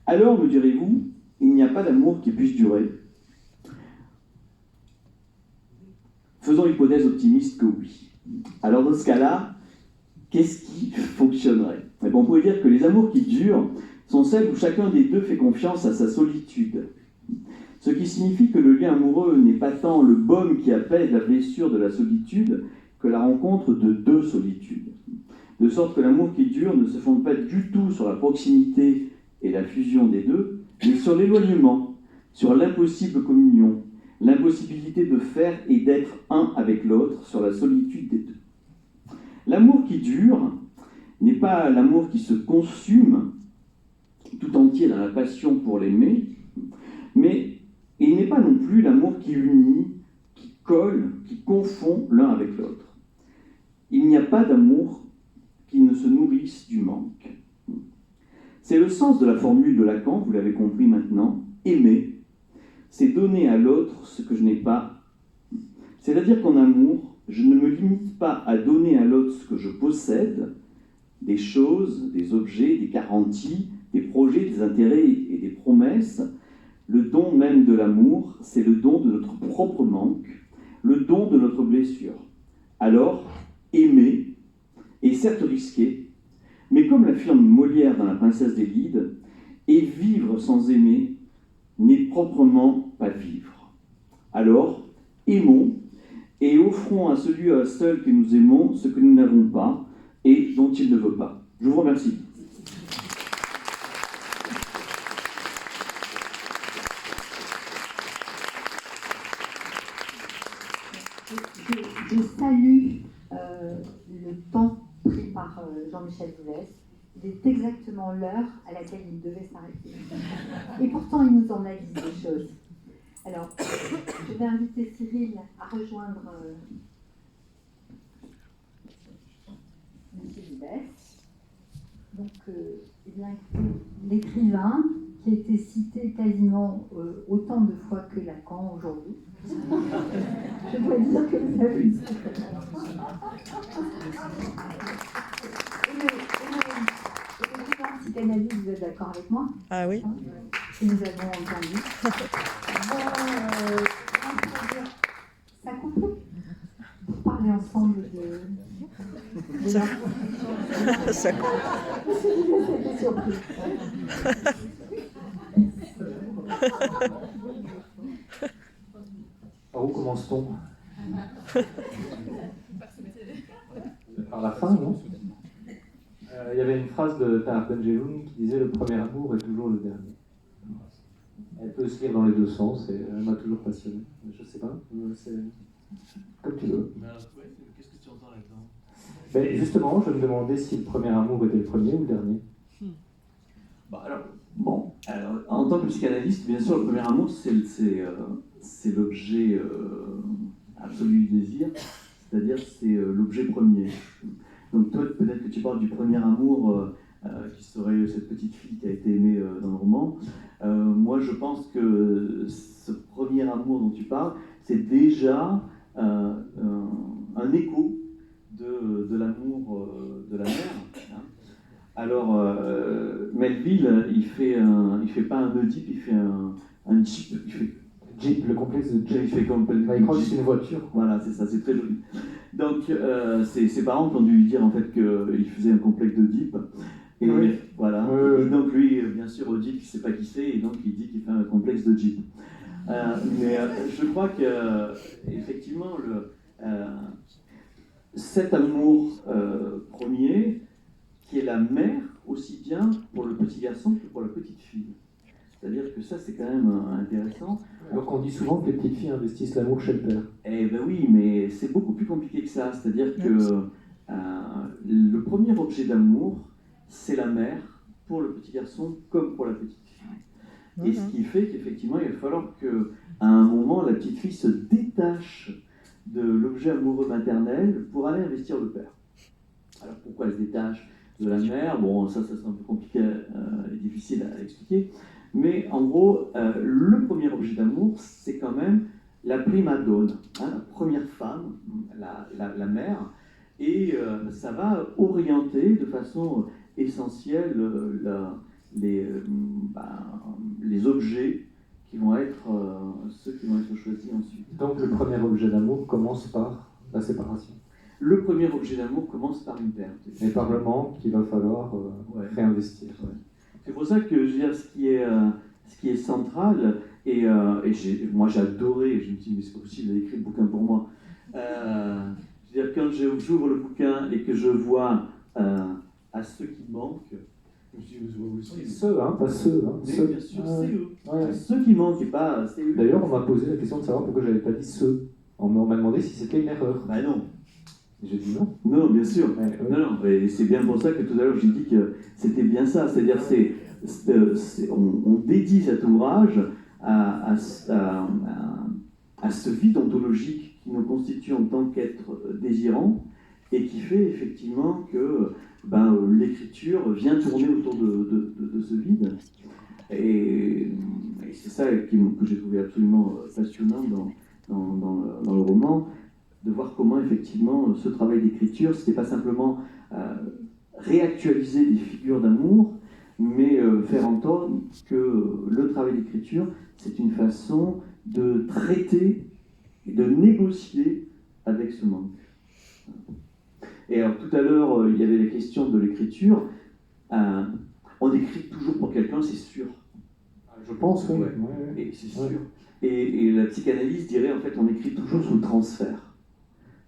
Alors, me direz-vous, il n'y a pas d'amour qui puisse durer. Faisons l'hypothèse optimiste que oui. Alors dans ce cas-là, qu'est-ce qui fonctionnerait ? Eh bien, on pourrait dire que les amours qui durent sont celles où chacun des deux fait confiance à sa solitude. Ce qui signifie que le lien amoureux n'est pas tant le baume qui apaise la blessure de la solitude que la rencontre de deux solitudes. De sorte que l'amour qui dure ne se fonde pas du tout sur la proximité et la fusion des deux, mais sur l'éloignement, sur l'impossible communion, l'impossibilité de faire et d'être un avec l'autre, sur la solitude des deux. L'amour qui dure n'est pas l'amour qui se consume tout entier dans la passion pour l'aimer, mais il n'est pas non plus l'amour qui unit, qui colle, qui confond l'un avec l'autre. Il n'y a pas d'amour qui ne se nourrisse du manque. C'est le sens de la formule de Lacan, vous l'avez compris maintenant, aimer, c'est donner à l'autre ce que je n'ai pas. C'est-à-dire qu'en amour, je ne me limite pas à donner à l'autre ce que je possède, des choses, des objets, des garanties, des projets, des intérêts et des promesses. Le don même de l'amour, c'est le don de notre propre manque, le don de notre blessure. Alors, aimer est certes risqué, mais comme l'affirme Molière dans La Princesse des Lides, et vivre sans aimer n'est proprement pas vivre. Alors, aimons et offrons à celui ou à celle que nous aimons ce que nous n'avons pas et dont il ne veut pas. Je vous remercie. Je salue le temps pris par Jean-Michel Boulez. Il est exactement l'heure à laquelle il devait s'arrêter. Et pourtant, il nous en a dit des choses. Alors, je vais inviter Cyril à rejoindre M. Boulez. Donc, eh bien, l'écrivain qui a été cité quasiment autant de fois que Lacan aujourd'hui. Je dois dire que vous avez une l'écrivain psychanalyse, vous êtes d'accord avec moi? Ah oui. Que nous avons entendu. Ça coupe pour parler ensemble de Ça- leur... Ça- C'était surpris. Par où commence-t-on? Par la fin, non? Il y avait une phrase de Tahar Ben-Jelloun qui disait « Le premier amour est toujours le dernier ». Elle peut se lire dans les deux sens et elle m'a toujours passionné. Je sais pas, c'est comme tu veux. Qu'est-ce que tu entends là-dedans? Ben, justement, je me demandais si le premier amour était le premier ou le dernier. Alors, en tant que psychanalyste, bien sûr, le premier amour, c'est l'objet absolu du désir, c'est-à-dire c'est l'objet premier. Donc toi, peut-être que tu parles du premier amour qui serait cette petite fille qui a été aimée dans le roman. Moi, je pense que ce premier amour dont tu parles, c'est déjà un écho de l'amour de la mère. Hein. Alors, Melville, il fait pas un Oedipe, il fait un Jeep. Jeep, le complexe de Jeep. Il fait complètement. Il croit que c'est une voiture. Voilà, c'est ça, c'est très joli. Donc, ses parents ont dû lui dire en fait qu'il faisait un complexe de Jeep. Et oui. voilà. Oui. Et donc lui, bien sûr, Oedipe, il ne sait pas qui c'est, et donc il dit qu'il fait un complexe de Jeep. Mais je crois que effectivement, cet amour premier, qui est la mère aussi bien pour le petit garçon que pour la petite fille. C'est-à-dire que ça, c'est quand même intéressant. Donc on dit souvent que les petites filles investissent l'amour chez le père. Eh ben oui, mais c'est beaucoup plus compliqué que ça. C'est-à-dire que le premier objet d'amour, c'est la mère pour le petit garçon comme pour la petite fille. Et ce qui fait qu'effectivement, il va falloir qu'à un moment, la petite fille se détache de l'objet amoureux maternel pour aller investir le père. Alors pourquoi elle se détache de la mère? Bon, ça c'est un peu compliqué et difficile à expliquer. Mais en gros, le premier objet d'amour, c'est quand même la prima donna, hein, la première femme, la mère. Et ça va orienter de façon essentielle les objets qui vont être ceux qui vont être choisis ensuite. Donc le premier objet d'amour commence par la séparation. Le premier objet d'amour commence par une perte. Et par le manque qu'il va falloir réinvestir. Ouais. C'est pour ça que je veux dire, ce qui est central, moi j'ai adoré, je me dis mais c'est pas possible, il a écrit le bouquin pour moi. Je veux dire, quand j'ouvre le bouquin et que je vois à ceux qui manquent, je me dis c'est pas possible. Ceux, hein, pas ceux. Hein. Mais Ceux. bien sûr, c'est eux. Ouais. Ceux qui manquent et pas c'est eux. D'ailleurs, on m'a posé la question de savoir pourquoi j'avais pas dit ceux. On m'a demandé si c'était une erreur. Bah non. Et j'ai dit non. Non, bien sûr. Ouais. Non, et c'est bien pour ça que tout à l'heure j'ai dit que c'était bien ça. C'est-à-dire on dédie cet ouvrage à ce vide ontologique qui nous constitue en tant qu'être désirant et qui fait effectivement que l'écriture vient tourner autour de ce vide. Et c'est ça que j'ai trouvé absolument passionnant dans le roman, de voir comment effectivement ce travail d'écriture, c'était pas simplement réactualiser des figures d'amour, mais faire entendre que le travail d'écriture, c'est une façon de traiter et de négocier avec ce manque. Et alors tout à l'heure, il y avait la question de l'écriture. On écrit toujours pour quelqu'un, c'est sûr. Je pense, oui. Ouais. Et c'est sûr. Et la psychanalyse dirait, en fait, on écrit toujours sous transfert.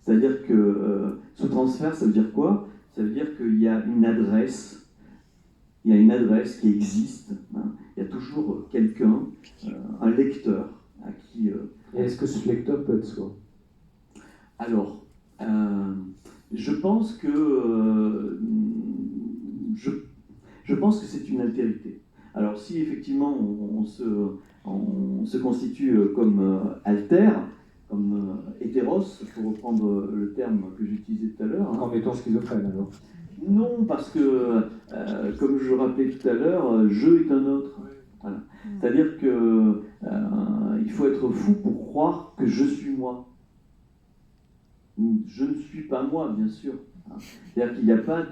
C'est-à-dire que sous transfert, ça veut dire quoi? Ça veut dire qu'il y a une adresse, qui existe. Hein. Il y a toujours quelqu'un, un lecteur, à qui... Et est-ce que ce lecteur peut être soi? Alors, je pense que c'est une altérité. Alors, si effectivement on se constitue comme alter, comme hétéros, pour reprendre le terme que j'utilisais tout à l'heure. En étant schizophrène, alors? Non, parce que, comme je le rappelais tout à l'heure, je est un autre. Voilà. C'est-à-dire qu'il faut être fou pour croire que je suis moi. Je ne suis pas moi, bien sûr. C'est-à-dire qu'il n'y a pas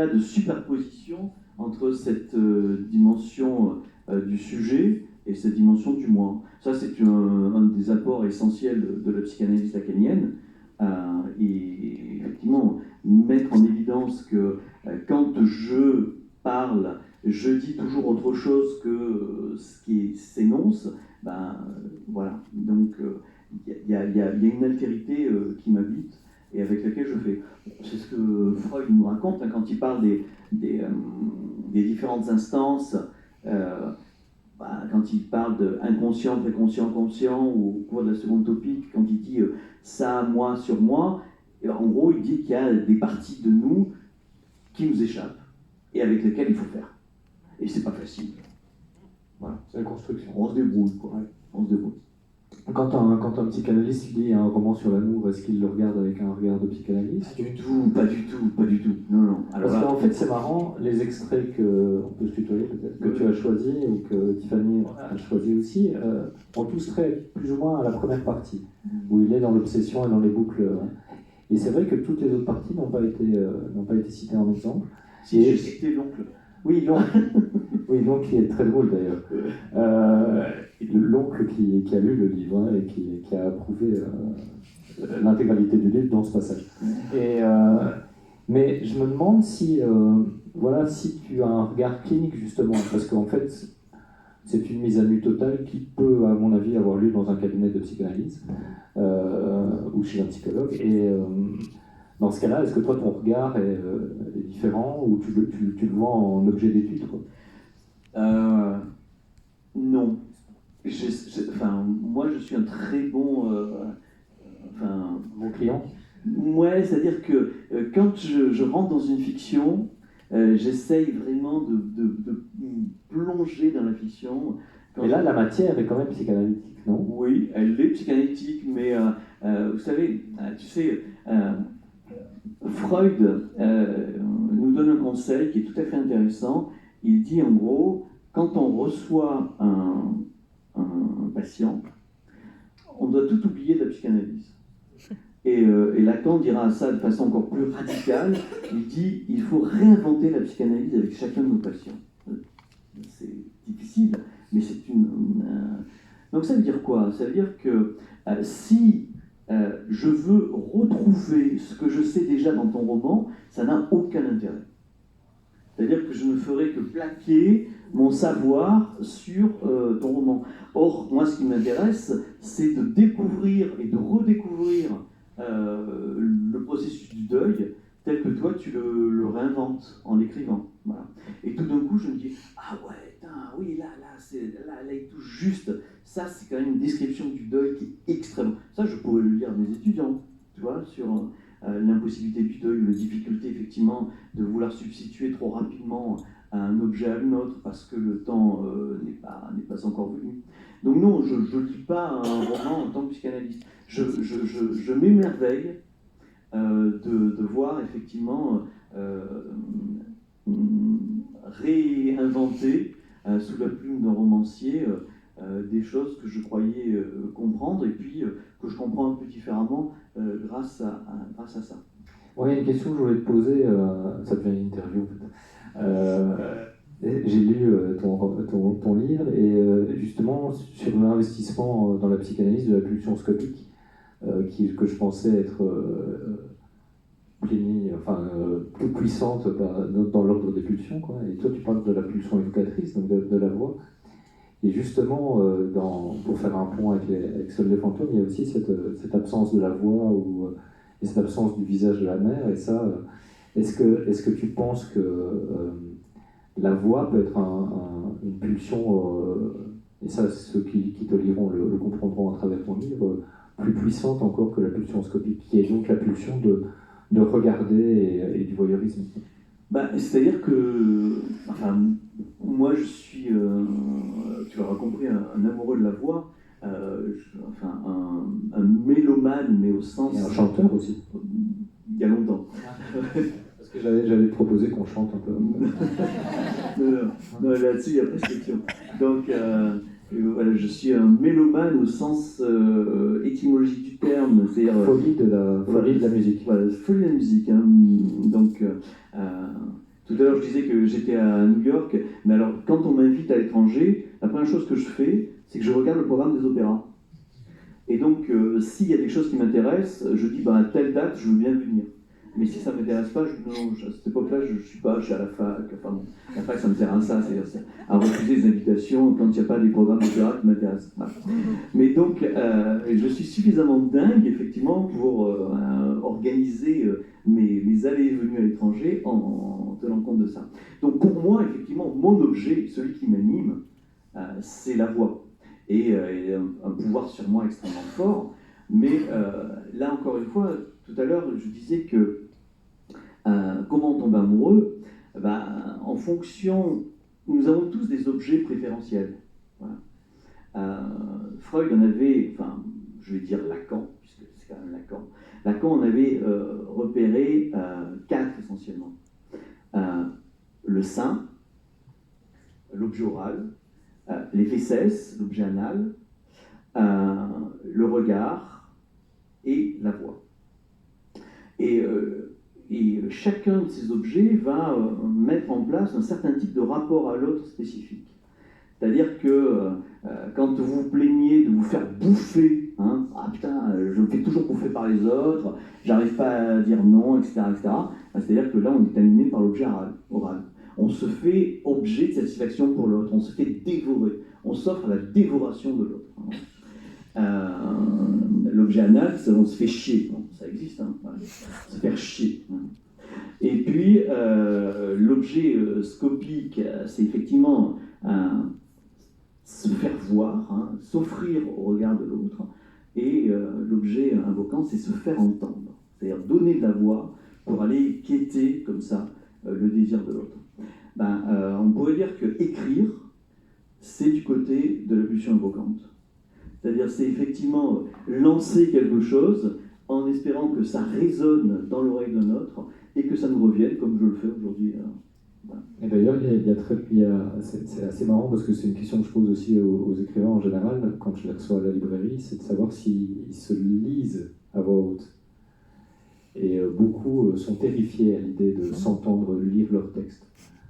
de superposition entre cette dimension du sujet et cette dimension du moi. Ça, c'est un des apports essentiels de la psychanalyse lacanienne. Et effectivement, mettre en évidence que quand je parle, je dis toujours autre chose que ce qui s'énonce, voilà. Donc, il y a une altérité qui m'habite et avec laquelle je fais. C'est ce que Freud nous raconte hein, quand il parle des différentes instances, quand il parle d'inconscient, préconscient, conscient, ou au cours de la seconde topique, quand il dit ça, moi, sur moi, et en gros, il dit qu'il y a des parties de nous qui nous échappent et avec lesquelles il faut faire. Et c'est pas facile. Voilà. C'est la construction. On se débrouille, quoi. Ouais. On se débrouille. Quand un psychanalyste lit un roman sur l'amour, est-ce qu'il le regarde avec un regard de psychanalyste? Pas du tout. Non. Alors, parce qu'en fait, c'est marrant, les extraits on peut se tutoyer peut-être, que tu as choisis ou que Tiffany a choisi aussi, ont tous trait plus ou moins à la première partie, où il est dans l'obsession et dans les boucles. Et c'est vrai que toutes les autres parties n'ont pas été citées en exemple. Si j'ai cité l'oncle. Oui, l'oncle. Oui, l'oncle qui est très drôle d'ailleurs. L'oncle qui a lu le livre hein, et qui a approuvé l'intégralité du livre dans ce passage. Mais je me demande si tu as un regard clinique justement, parce qu'en fait, c'est une mise à nu totale qui peut, à mon avis, avoir lieu dans un cabinet de psychanalyse ou chez un psychologue. Et dans ce cas-là, est-ce que toi, ton regard est différent ou tu le vois en objet d'étude Non. Moi, je suis un très bon client. Ouais, c'est-à-dire que quand je rentre dans une fiction, j'essaye vraiment de plonger dans la fiction. Et là, la matière est quand même psychanalytique, non? Oui, elle est psychanalytique, mais vous savez, Freud nous donne un conseil qui est tout à fait intéressant. Il dit en gros, quand on reçoit un patient, on doit tout oublier de la psychanalyse. Et Lacan dira ça de façon encore plus radicale. Il dit il faut réinventer la psychanalyse avec chacun de nos patients. C'est difficile, mais c'est donc ça veut dire quoi? Ça veut dire que si je veux retrouver ce que je sais déjà dans ton roman, ça n'a aucun intérêt. C'est-à-dire que je ne ferai que plaquer mon savoir sur ton roman. Or, moi, ce qui m'intéresse, c'est de découvrir et de redécouvrir le processus du deuil tel que toi, tu le réinventes en l'écrivant. Voilà. Et tout d'un coup, je me dis, ah ouais, oui, là, il touche juste. Ça, c'est quand même une description du deuil qui est extrêmement... Ça, je pourrais le lire à mes étudiants, tu vois, sur l'impossibilité du deuil, la difficulté, effectivement, de vouloir substituer trop rapidement un objet à un autre parce que le temps n'est pas encore venu. Donc non, je ne lis pas un roman en tant que psychanalyste. Je m'émerveille de voir effectivement réinventer sous la plume d'un romancier des choses que je croyais comprendre et puis que je comprends un peu différemment grâce à ça. Oui, il y a une question que je voulais te poser, ça devient une interview en fait. J'ai lu ton livre et justement sur l'investissement dans la psychanalyse de la pulsion scopique que je pensais être plus puissante dans l'ordre des pulsions, quoi. Et toi tu parles de la pulsion évocatrice, donc de la voix. Et justement, pour faire un pont avec Sol des fantômes, il y a aussi cette absence de la voix et cette absence du visage de la mère. Et ça, est-ce que tu penses que la voix peut être une pulsion, et ça ceux qui te liront le comprendront à travers ton livre, plus puissante encore que la pulsion scopique, qui est donc la pulsion de regarder et du voyeurisme? C'est-à-dire que, moi je suis, tu l'auras compris, un amoureux de la voix, un mélomane, mais au sens... Et un chanteur aussi. Il y a longtemps. Parce que j'allais te proposer qu'on chante un peu. non, là-dessus il y a prescription. Donc voilà, je suis un mélomane au sens étymologique du terme, c'est-à-dire... Folie de la musique. Voilà, folie de la musique. Hein. Donc, Tout à l'heure, je disais que j'étais à New York, mais alors, quand on m'invite à l'étranger, la première chose que je fais, c'est que je regarde le programme des opéras. Et donc, s'il y a des choses qui m'intéressent, je dis, à telle date, je veux bien venir. Mais si ça ne m'intéresse pas, je dis non, à cette époque-là, je ne suis pas, je suis à la fac. Enfin bon, la fac, ça me sert à ça, c'est à refuser des invitations quand il n'y a pas des programmes d'opéra qui m'intéressent. Voilà. Mais donc, je suis suffisamment dingue, effectivement, pour organiser mes allées et venues à l'étranger en tenant compte de ça. Donc, pour moi, effectivement, mon objet, celui qui m'anime, c'est la voix. Et un pouvoir sur moi extrêmement fort. Mais là, encore une fois, tout à l'heure, je disais que comment on tombe amoureux, en fonction, nous avons tous des objets préférentiels. Voilà. Freud en avait, enfin, je vais dire Lacan, puisque c'est quand même Lacan. Lacan en avait repéré 4 essentiellement. Le sein, l'objet oral, les fesses, l'objet anal, le regard et la voix. Et chacun de ces objets va mettre en place un certain type de rapport à l'autre spécifique. C'est-à-dire que quand vous vous plaignez de vous faire bouffer, ah putain, je me fais toujours bouffer par les autres, j'arrive pas à dire non, etc., etc., c'est-à-dire que là, on est animé par l'objet oral. On se fait objet de satisfaction pour l'autre, on se fait dévorer, on s'offre la dévoration de l'autre. L'objet anal, on se fait chier, bon, ça existe, voilà. Se faire chier. Et puis, l'objet scopique, c'est effectivement se faire voir, s'offrir au regard de l'autre, et l'objet invoquant, c'est se faire entendre, c'est-à-dire donner de la voix pour aller quêter comme ça le désir de l'autre. On pourrait dire que écrire, c'est du côté de la pulsion invocante. C'est-à-dire, c'est effectivement lancer quelque chose en espérant que ça résonne dans l'oreille d'un autre et que ça nous revienne, comme je le fais aujourd'hui. Voilà. Et d'ailleurs, c'est assez marrant parce que c'est une question que je pose aussi aux écrivains en général, quand je les reçois à la librairie, c'est de savoir s'ils se lisent à voix haute. Et beaucoup sont terrifiés à l'idée de s'entendre lire leur texte.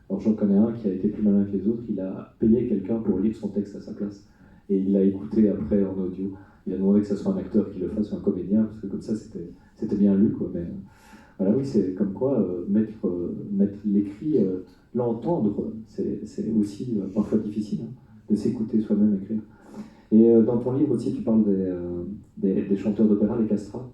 Alors j'en connais un qui a été plus malin que les autres, il a payé quelqu'un pour lire son texte à sa place. Et il l'a écouté après en audio. Il a demandé que ce soit un acteur qui le fasse ou un comédien, parce que comme ça c'était bien lu, quoi. Mais voilà, oui, c'est comme quoi mettre l'écrit, l'entendre, c'est aussi parfois difficile, de s'écouter soi-même écrire. Et dans ton livre aussi, tu parles des chanteurs d'opéra, les castrats,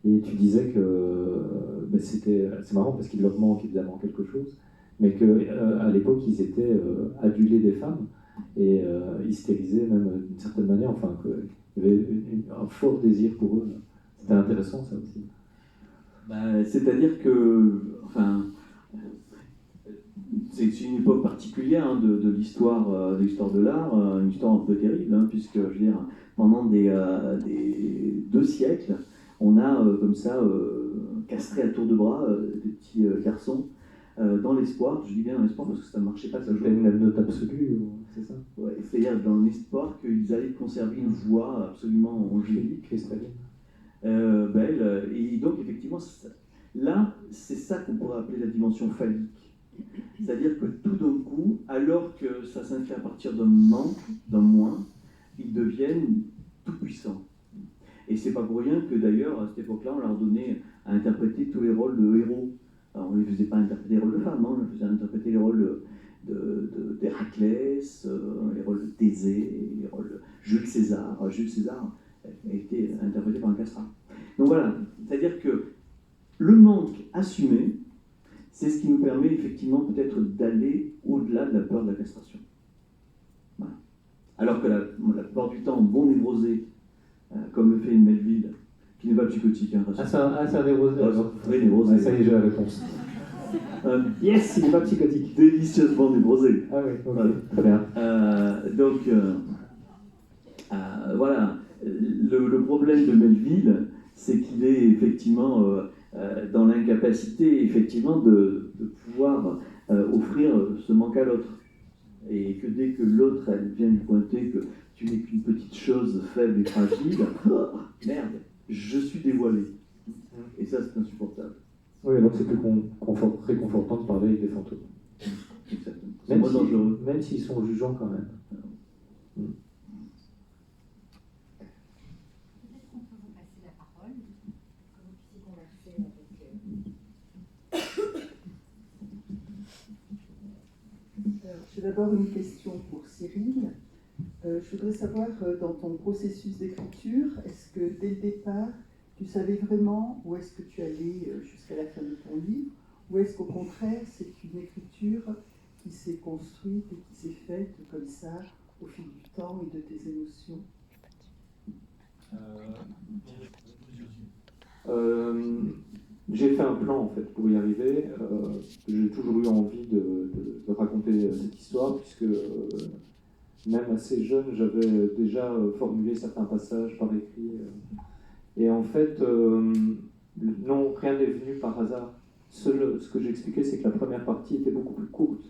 et tu disais que c'est marrant parce qu'il leur manque évidemment quelque chose, mais qu'à l'époque, ils étaient adulés des femmes, et hystérisés même d'une certaine manière, enfin, qu'il y avait un fort désir pour eux. C'était intéressant, ça aussi. C'est-à-dire que, enfin, c'est une époque particulière de l'histoire de l'art, une histoire un peu terrible, puisque, je veux dire, pendant des 2 siècles, on a comme ça castré à tour de bras des petits garçons dans l'espoir, je dis bien dans l'espoir parce que ça ne marchait pas, ça jouait une note absolue, c'est ça? Ouais, c'est-à-dire dans l'espoir qu'ils allaient conserver une voix absolument angélique, cristalline. Belle, et donc effectivement, là, c'est ça qu'on pourrait appeler la dimension phallique. C'est-à-dire que tout d'un coup, alors que ça s'inscrit à partir d'un manque, d'un moins, ils deviennent tout puissants. Et c'est pas pour rien que d'ailleurs, à cette époque-là, on leur donnait à interpréter tous les rôles de héros. Alors, on ne les faisait pas interpréter les rôles de femmes, on les faisait interpréter les rôles d'Héraclès, les rôles de Thésée, les rôles de Jules César. Jules César a été interprété par un castrat. Donc voilà, c'est-à-dire que le manque assumé, c'est ce qui nous permet effectivement peut-être d'aller au-delà de la peur de la castration. Voilà. Alors que la plupart du temps, bon névrosé, comme le fait une Melville, qui n'est pas psychotique. C'est un névrosé. Vrai névrosé. Ça y est, j'ai la réponse. Yes, il n'est pas psychotique. Délicieusement névrosé. Ah oui, ok, voilà. Très bien. Donc, voilà, le problème de Melville, c'est qu'il est effectivement dans l'incapacité, effectivement, de pouvoir offrir ce manque à l'autre. Et que dès que l'autre, elle vient lui pointer que tu n'es qu'une petite chose faible et fragile, oh, merde, je suis dévoilé. Et ça, c'est insupportable. Oui, alors c'est plus réconfortant de parler avec des fantômes. Exactement. C'est moins dangereux. Même s'ils sont jugeants quand même. Peut-être qu'on peut vous passer la parole, que vous puissiez converser avec... J'ai d'abord une question pour Cyril. Je voudrais savoir, dans ton processus d'écriture, est-ce que dès le départ, tu savais vraiment où est-ce que tu allais jusqu'à la fin de ton livre, ou est-ce qu'au contraire, c'est une écriture qui s'est construite et qui s'est faite comme ça au fil du temps et de tes émotions? J'ai fait un plan en fait pour y arriver. J'ai toujours eu envie de raconter cette histoire puisque même assez jeune, j'avais déjà formulé certains passages par écrit. Et en fait, non, rien n'est venu par hasard. Ce que j'expliquais, c'est que la première partie était beaucoup plus courte.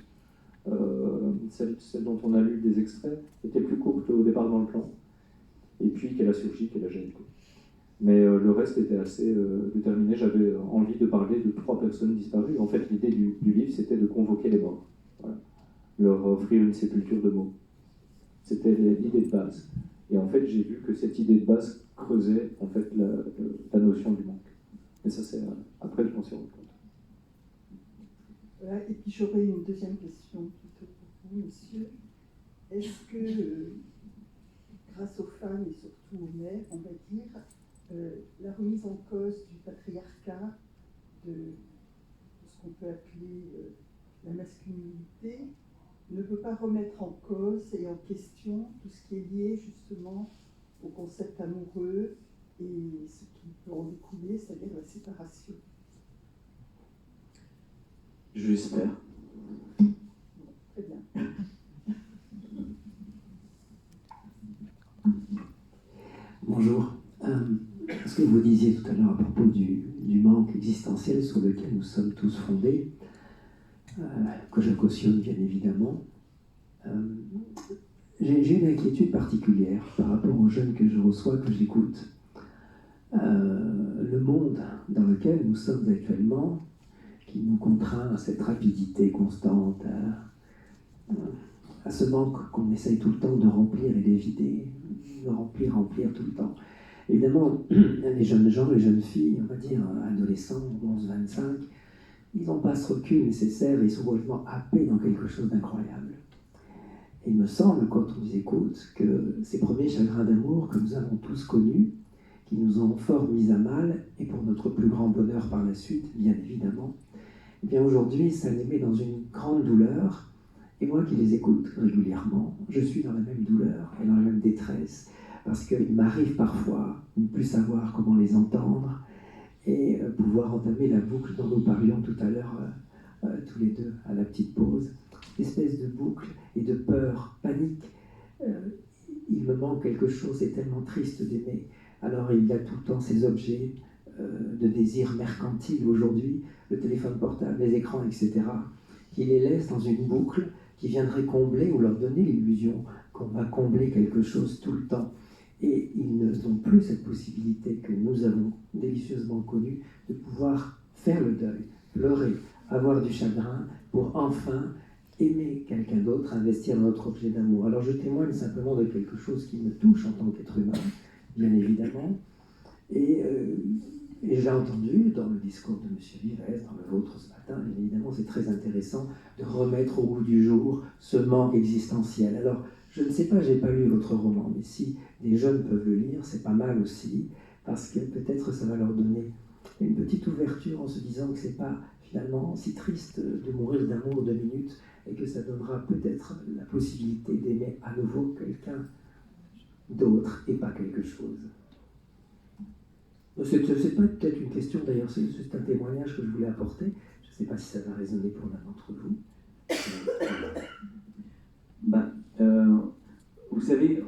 Celle dont on a lu des extraits était plus courte au départ dans le plan. Et puis qu'elle a surgi, qu'elle a gêné. Mais le reste était assez déterminé. J'avais envie de parler de 3 personnes disparues. En fait, l'idée du livre, c'était de convoquer les morts. Voilà. Leur offrir une sépulture de mots. C'était l'idée de base. Et en fait, j'ai vu que cette idée de base creusait en fait, la notion du manque. Mais ça, c'est après que je m'en suis rendu compte. Voilà. Et puis j'aurais une deuxième question plutôt pour vous, monsieur. Est-ce que, grâce aux femmes et surtout aux mères, on va dire, la remise en cause du patriarcat, de ce qu'on peut appeler la masculinité, ne peut pas remettre en cause et en question tout ce qui est lié justement au concept amoureux et ce qui peut en découler, c'est-à-dire la séparation. J'espère. Très bien. Bonjour. Ce que vous disiez tout à l'heure à propos du manque existentiel sur lequel nous sommes tous fondés, que je cautionne bien évidemment, j'ai une inquiétude particulière par rapport aux jeunes que je reçois, que j'écoute. Le monde dans lequel nous sommes actuellement, qui nous contraint à cette rapidité constante, à ce manque qu'on essaye tout le temps de remplir et d'éviter, de remplir tout le temps. Évidemment, les jeunes gens, les jeunes filles, on va dire adolescents, 11-25, ils n'ont pas ce recul nécessaire et ils sont complètement happés dans quelque chose d'incroyable. Et il me semble, quand on nous écoute, que ces premiers chagrins d'amour que nous avons tous connus, qui nous ont fort mis à mal, et pour notre plus grand bonheur par la suite, bien évidemment, eh bien aujourd'hui, ça les met dans une grande douleur. Et moi qui les écoute régulièrement, je suis dans la même douleur et dans la même détresse, parce qu'il m'arrive parfois de ne plus savoir comment les entendre et pouvoir entamer la boucle dont nous parlions tout à l'heure, tous les deux, à la petite pause. Espèce de boucle et de peur, panique. Il me manque quelque chose, c'est tellement triste d'aimer. Alors il y a tout le temps ces objets de désir mercantile aujourd'hui, le téléphone portable, les écrans, etc., qui les laissent dans une boucle qui viendrait combler ou leur donner l'illusion qu'on va combler quelque chose tout le temps. Et ils n'ont plus cette possibilité que nous avons délicieusement connue de pouvoir faire le deuil, pleurer, avoir du chagrin pour enfin aimer quelqu'un d'autre, investir dans notre objet d'amour. Alors je témoigne simplement de quelque chose qui me touche en tant qu'être humain, bien évidemment. Et j'ai entendu dans le discours de M. Vives, dans le vôtre ce matin, bien évidemment, c'est très intéressant de remettre au goût du jour ce manque existentiel. Alors, je ne sais pas, je n'ai pas lu votre roman, mais si des jeunes peuvent le lire, c'est pas mal aussi, parce que peut-être ça va leur donner une petite ouverture en se disant que c'est pas finalement si triste de mourir d'amour 2 minutes, et que ça donnera peut-être la possibilité d'aimer à nouveau quelqu'un d'autre et pas quelque chose. C'est pas peut-être une question d'ailleurs, c'est juste un témoignage que je voulais apporter. Je ne sais pas si ça va résonner pour l'un d'entre vous. Vous savez,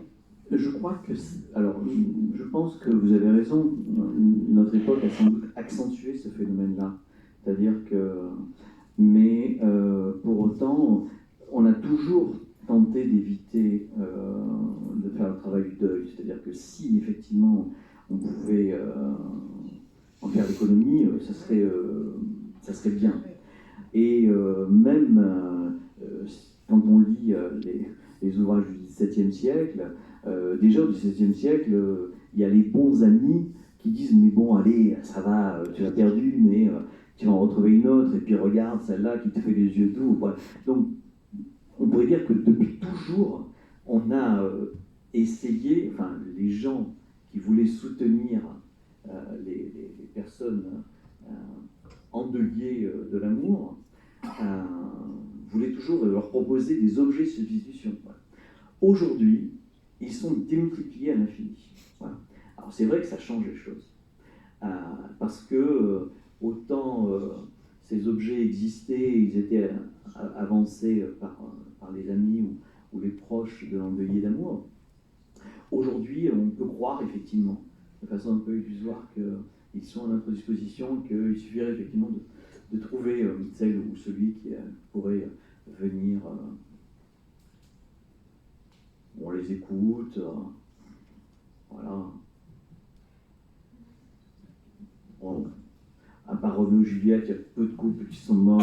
je crois que... Alors, je pense que vous avez raison. Notre époque a sans doute accentué ce phénomène-là. C'est-à-dire que... Mais pour autant, on a toujours tenté d'éviter de faire le travail du deuil. C'est-à-dire que si, effectivement, on pouvait en faire l'économie, ça serait Ça serait bien. Et même quand on lit les ouvrages du XVIIe siècle, déjà au XVIIe siècle, il y a les bons amis qui disent mais bon allez, ça va, tu as perdu, mais tu vas en retrouver une autre, et puis regarde celle-là qui te fait les yeux doux. Voilà. Donc on pourrait dire que depuis toujours, on a essayé, enfin les gens qui voulaient soutenir les personnes endeuillées de l'amour, voulaient toujours leur proposer des objets de substitution. Voilà. Aujourd'hui, ils sont démultipliés à l'infini. Voilà. Alors c'est vrai que ça change les choses, parce que autant ces objets existaient, ils étaient avancés par les amis ou les proches de l'endeuillé d'amour. Aujourd'hui, on peut croire effectivement, de façon un peu illusoire, qu'ils sont à notre disposition, qu'il suffirait effectivement de trouver celle ou celui qui pourrait venir. On les écoute, voilà. Bon, à part Roméo et Juliette, il y a peu de couples qui sont morts.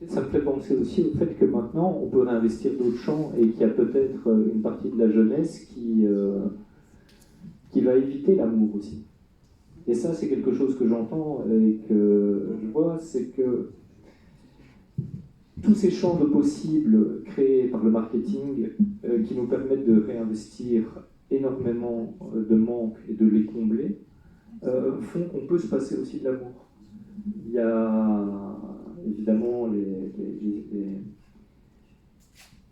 Ça me fait penser aussi au fait que maintenant, on peut réinvestir d'autres champs et qu'il y a peut-être une partie de la jeunesse qui va éviter l'amour aussi. Et ça, c'est quelque chose que j'entends et que je vois, c'est que tous ces champs de possibles créés par le marketing qui nous permettent de réinvestir énormément de manques et de les combler font qu'on peut se passer aussi de l'amour. Il y a évidemment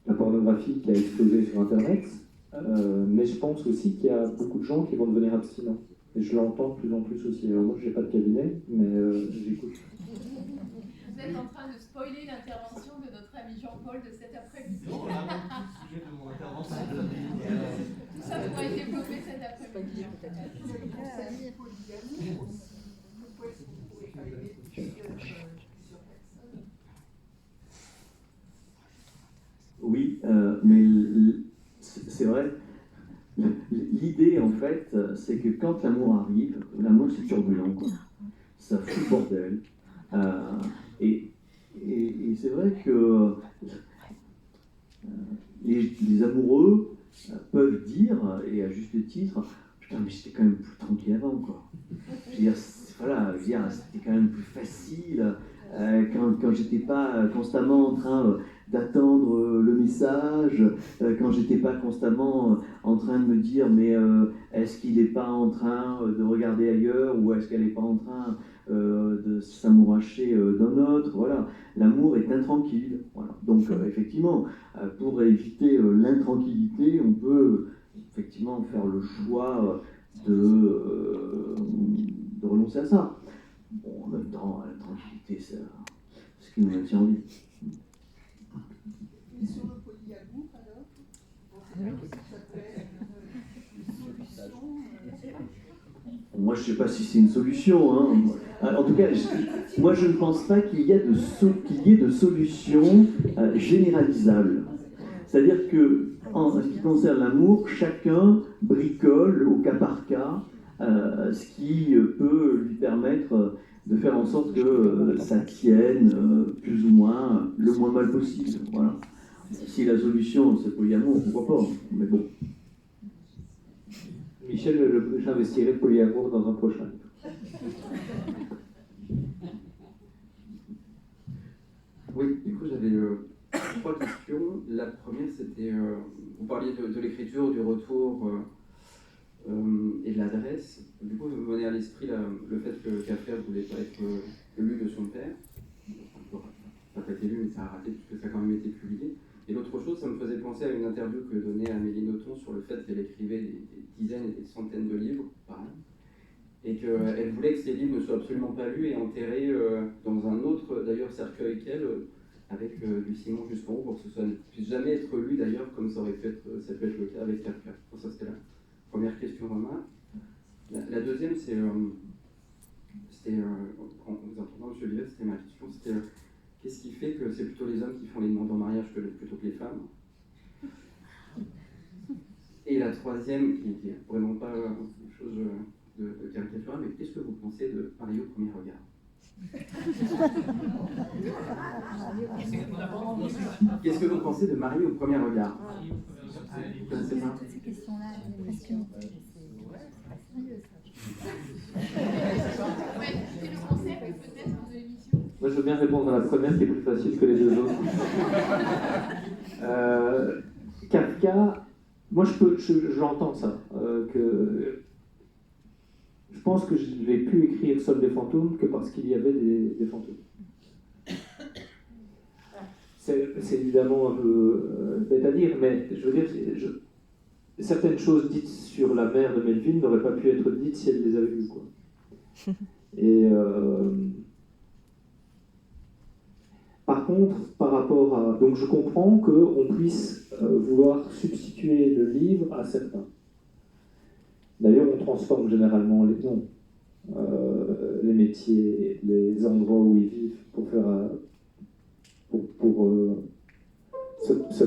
la pornographie qui a explosé sur Internet, mais je pense aussi qu'il y a beaucoup de gens qui vont devenir abstinents. Et je l'entends de plus en plus aussi. Alors moi, je n'ai pas de cabinet, mais j'écoute. Vous êtes en train de spoiler l'intervention de notre ami Jean-Paul de cet après-midi. Non, là, le sujet de mon intervention. Tout ça pourra être développé cet après-midi. Oui, mais c'est vrai. L'idée, en fait, c'est que quand l'amour arrive, l'amour c'est turbulent, quoi. Ça fout le bordel. Et c'est vrai que les amoureux peuvent dire, et à juste titre, putain, mais j'étais quand même plus tranquille avant, quoi. Je veux dire, voilà, c'était quand même plus facile quand j'étais pas constamment en train d'attendre le message, quand j'étais pas constamment en train de me dire mais est-ce qu'il n'est pas en train de regarder ailleurs ou est-ce qu'elle n'est pas en train de s'amouracher d'un autre. Voilà, l'amour est intranquille. Voilà. Donc effectivement, pour éviter l'intranquillité, on peut effectivement faire le choix de renoncer à ça. Bon, en même temps, la tranquillité, c'est ce qui nous maintient en vie. Et sur le polyamour, alors, ça peut être une solution. Moi, je ne sais pas si c'est une solution. Hein. En tout cas, moi, je ne pense pas qu'il y ait de solution généralisable. C'est-à-dire que, en ce qui concerne l'amour, chacun bricole au cas par cas ce qui peut lui permettre de faire en sorte que ça tienne plus ou moins le moins mal possible. Voilà. Si la solution c'est le polyamour, pourquoi pas, mais bon. Michel, j'investirai le polyamour dans un prochain livre. Oui, du coup j'avais 3 questions. La première c'était, vous parliez de l'écriture, du retour et de l'adresse. Du coup, vous me venez à l'esprit le fait que Kafka ne voulait pas être lu de son père. Ça n'a pas été lu, mais ça a raté puisque ça a quand même été publié. Et l'autre chose, ça me faisait penser à une interview que donnait Amélie Nothomb sur le fait qu'elle écrivait des dizaines et des centaines de livres par an, et qu'elle voulait que ces livres ne soient absolument pas lus et enterrés dans un autre, d'ailleurs, cercueil qu'elle, avec du ciment jusqu'en haut, pour que ce ne puisse jamais être lu d'ailleurs, comme ça peut être le cas avec Kafka. Donc ça, c'était la première question remarque. La deuxième, c'était, en vous entendant, M. Livet, c'était ma question, c'était qu'est-ce qui fait que c'est plutôt les hommes qui font les demandes en mariage plutôt que les femmes? Et la troisième, qui n'est vraiment pas une chose de caricatural, mais qu'est-ce que vous pensez de Marié au premier regard? Qu'est-ce que vous pensez de Marié au premier regard? Vous connaissez pas? Ces questions-là, presque. Ouais, c'est le concept peut-être de l'émission. Moi, je veux bien répondre à la première qui est plus facile que les deux autres. Kafka, moi, j'entends ça. Que je pense que je n'ai pu écrire Seul des fantômes que parce qu'il y avait des fantômes. C'est évidemment un peu bête à dire, mais je veux dire, certaines choses dites sur la mère de Melville n'auraient pas pu être dites si elle les avait vues, quoi. Et par contre, par rapport à... Donc je comprends qu'on puisse vouloir substituer le livre à certains. D'ailleurs, on transforme généralement les noms, les métiers, les endroits où ils vivent pour faire... pour se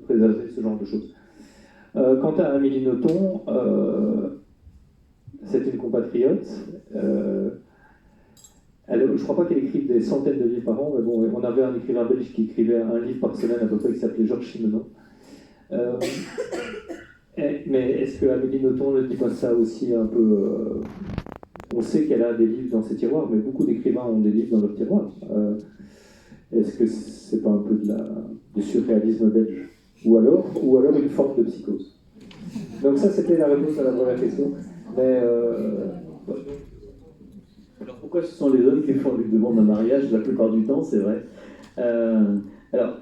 préserver ce genre de choses. Quant à Amélie Nothomb, c'est une compatriote. Je ne crois pas qu'elle écrive des centaines de livres par an, mais bon, on avait un écrivain belge qui écrivait un livre par semaine à peu près, qui s'appelait Georges Simenon. Mais est-ce que Amélie Nothomb ne dit pas ça aussi un peu on sait qu'elle a des livres dans ses tiroirs, mais beaucoup d'écrivains ont des livres dans leurs tiroirs. Est-ce que c'est pas un peu du surréalisme belge, ou alors une forme de psychose? Donc ça, c'était la réponse à la première question. Mais alors pourquoi ce sont les hommes qui font les demandes en mariage la plupart du temps, c'est vrai. Alors,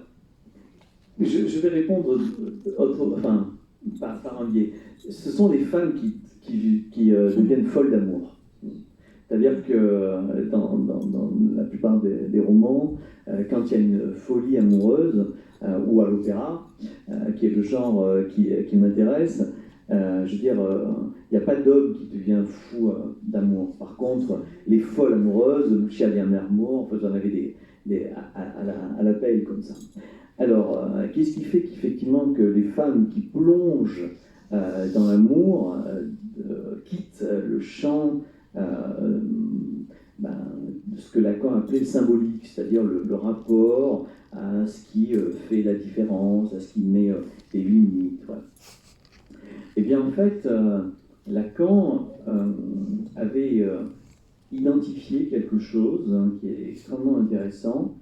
je vais répondre par un biais. Ce sont les femmes qui deviennent folles d'amour. C'est-à-dire que dans la plupart des romans, quand il y a une folie amoureuse, ou à l'opéra, qui est le genre qui m'intéresse, je veux dire, il n'y a pas d'homme qui devient fou d'amour. Par contre, les folles amoureuses, Lucia Lermour, enfin, j'en avais à la pelle comme ça. Alors, qu'est-ce qui fait qu'effectivement que les femmes qui plongent dans l'amour quittent le champ de ce que Lacan appelait le symbolique, c'est-à-dire le rapport à ce qui fait la différence, à ce qui met des limites. Voilà. Eh bien, en fait, Lacan avait identifié quelque chose qui est extrêmement intéressant,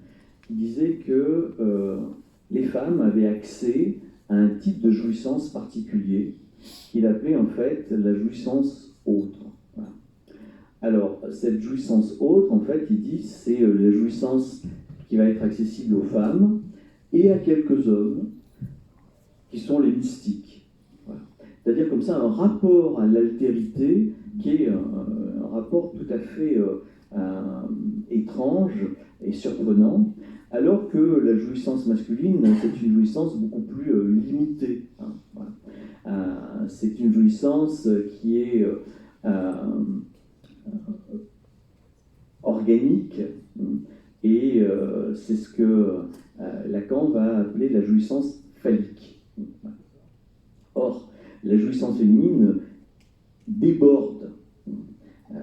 qui disait que les femmes avaient accès à un type de jouissance particulier, qu'il appelait en fait la jouissance autre. Voilà. Alors, cette jouissance autre, en fait, il dit, c'est la jouissance qui va être accessible aux femmes et à quelques hommes, qui sont les mystiques. Voilà. C'est-à-dire comme ça un rapport à l'altérité qui est un rapport tout à fait étrange et surprenant, alors que la jouissance masculine, c'est une jouissance beaucoup plus limitée. Hein, voilà. C'est une jouissance qui est organique, et c'est ce que Lacan va appeler la jouissance phallique. Or, la jouissance féminine déborde.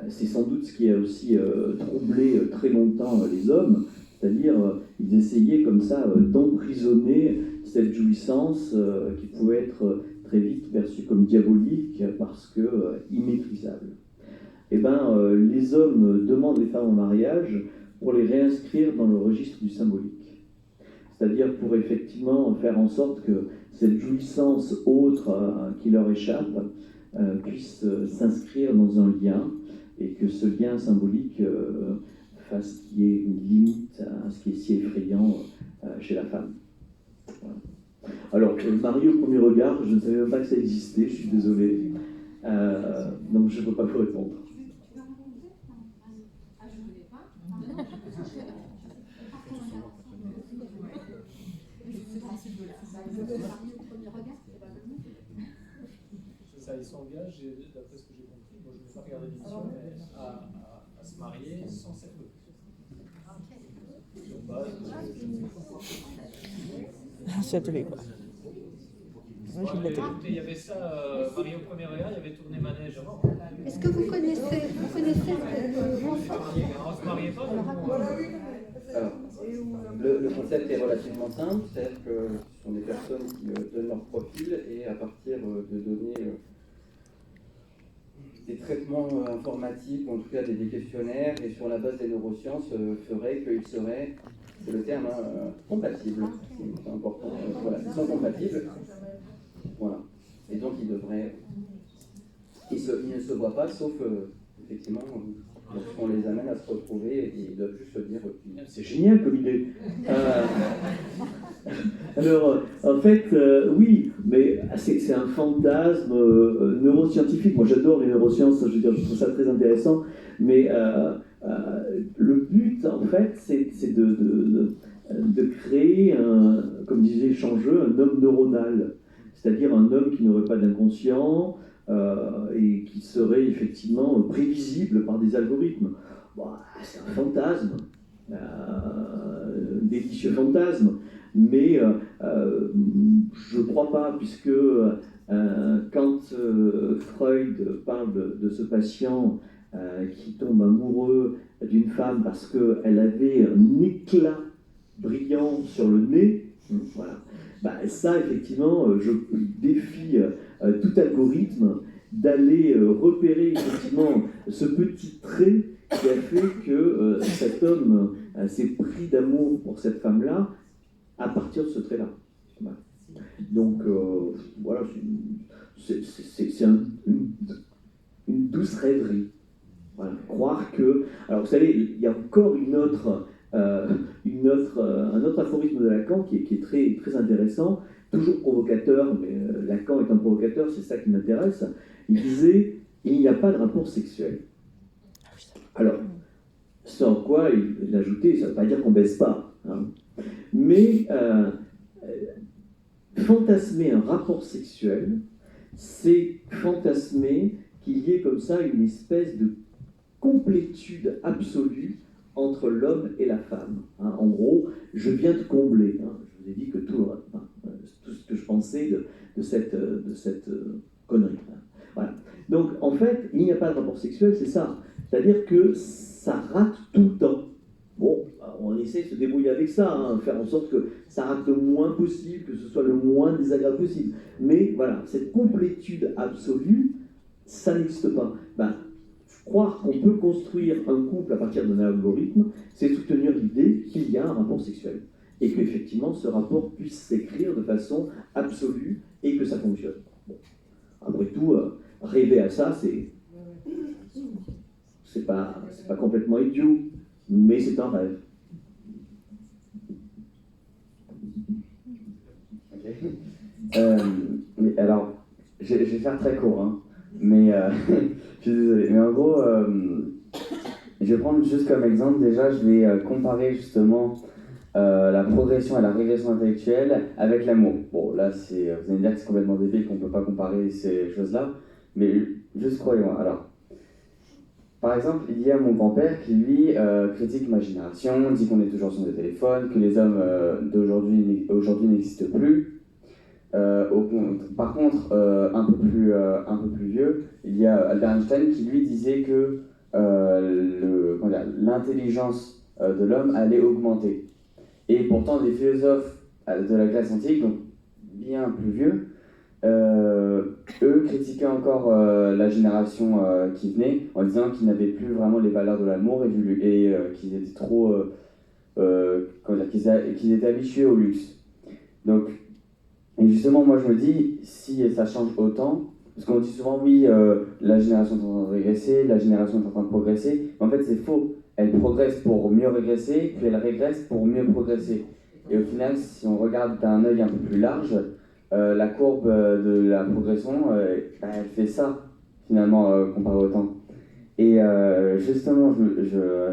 C'est sans doute ce qui a aussi troublé très longtemps les hommes, c'est-à-dire ils essayaient comme ça d'emprisonner cette jouissance qui pouvait être très vite perçue comme diabolique parce que immaîtrisable. Eh bien, les hommes demandent les femmes en mariage pour les réinscrire dans le registre du symbolique. C'est-à-dire pour effectivement faire en sorte que cette jouissance autre qui leur échappe puisse s'inscrire dans un lien, et que ce lien symbolique fasse qu'il y ait une limite à ce qui est si effrayant chez la femme. Voilà. Alors, marié au premier regard, je ne savais même pas que ça existait, je suis désolé. Donc je ne peux pas vous répondre. C'est ça, ils s'engagent, d'après ce que j'ai compris, moi je n'ai pas regardé l'émission, mais à se marier sans cette note. C'est atelier quoi. Moi, je l'ai pas. Écoutez, il y avait ça, Mario Primavera, il y avait tourné manège avant. Est-ce que vous connaissez On se mariait pas. Alors, le concept est relativement simple, c'est-à-dire que ce sont des personnes qui donnent leur profil et à partir de données, des traitements informatiques, ou en tout cas des questionnaires, et sur la base des neurosciences, ferait qu'ils seraient, c'est le terme, compatibles. C'est important. Voilà, ils sont compatibles. Voilà. Et donc ils devraient. Ils ne se voient pas, sauf effectivement. On les amène à se retrouver et ils doivent juste se dire c'est génial comme idée. Alors, en fait, oui, mais c'est un fantasme neuroscientifique. Moi, j'adore les neurosciences, je veux dire, je trouve ça très intéressant. Mais le but, en fait, c'est de créer, comme disait Changeux, un homme neuronal. C'est-à-dire un homme qui n'aurait pas d'inconscient, et qui serait effectivement prévisible par des algorithmes. Bon, c'est un fantasme, délicieux fantasme, mais je ne crois pas, puisque quand Freud parle de ce patient qui tombe amoureux d'une femme parce qu'elle avait un éclat brillant sur le nez, voilà. Ça, effectivement, je défie tout algorithme d'aller repérer effectivement ce petit trait qui a fait que cet homme s'est pris d'amour pour cette femme-là à partir de ce trait-là. Voilà. Donc, voilà, c'est une douce rêverie. Voilà. Croire que... Alors, vous savez, il y a encore un autre aphorisme de Lacan qui est très, très intéressant, toujours provocateur, mais Lacan est un provocateur, c'est ça qui m'intéresse. Il disait « il n'y a pas de rapport sexuel ». Alors, sans quoi il ajoutait, ça ne veut pas dire qu'on ne baisse pas, hein, mais fantasmer un rapport sexuel, c'est fantasmer qu'il y ait comme ça une espèce de complétude absolue entre l'homme et la femme. Hein. En gros, je viens de combler. Hein. Je vous ai dit que tout ce que je pensais de cette connerie. Hein. Voilà. Donc, en fait, il n'y a pas de rapport sexuel, c'est ça. C'est-à-dire que ça rate tout le temps. Bon, on essaie de se débrouiller avec ça, hein, faire en sorte que ça rate le moins possible, que ce soit le moins désagréable possible. Mais voilà, cette complétude absolue, ça n'existe pas. Croire qu'on peut construire un couple à partir d'un algorithme, c'est soutenir l'idée qu'il y a un rapport sexuel. Et qu'effectivement, ce rapport puisse s'écrire de façon absolue et que ça fonctionne. Bon. Après tout, rêver à ça, c'est pas complètement idiot, mais c'est un rêve. Ok. Mais alors, je vais faire très court, hein, mais je suis désolé. Mais en gros, je vais prendre juste comme exemple, déjà, je vais comparer justement la progression et la régression intellectuelle avec l'amour. Bon, là, vous allez me dire que c'est complètement débile, qu'on ne peut pas comparer ces choses-là, mais juste croyez-moi. Alors, par exemple, il y a mon grand-père qui, lui, critique ma génération, dit qu'on est toujours sur des téléphones, que les hommes d'aujourd'hui n'existent plus. Par contre, un peu plus vieux, il y a Albert Einstein qui, lui, disait que l'intelligence de l'homme allait augmenter. Et pourtant, les philosophes de la Grèce antique, donc bien plus vieux, eux critiquaient encore la génération qui venait en disant qu'ils n'avaient plus vraiment les valeurs de l'amour et qu'ils étaient trop, qu'ils étaient habitués au luxe. Donc, et justement, moi je me dis, si ça change autant, parce qu'on dit souvent oui, la génération est en train de régresser, la génération est en train de progresser, mais en fait c'est faux. Elle progresse pour mieux régresser, puis elle régresse pour mieux progresser. Et au final, si on regarde d'un œil un peu plus large, la courbe de la progression, elle fait ça, finalement, comparé au temps. Et justement, je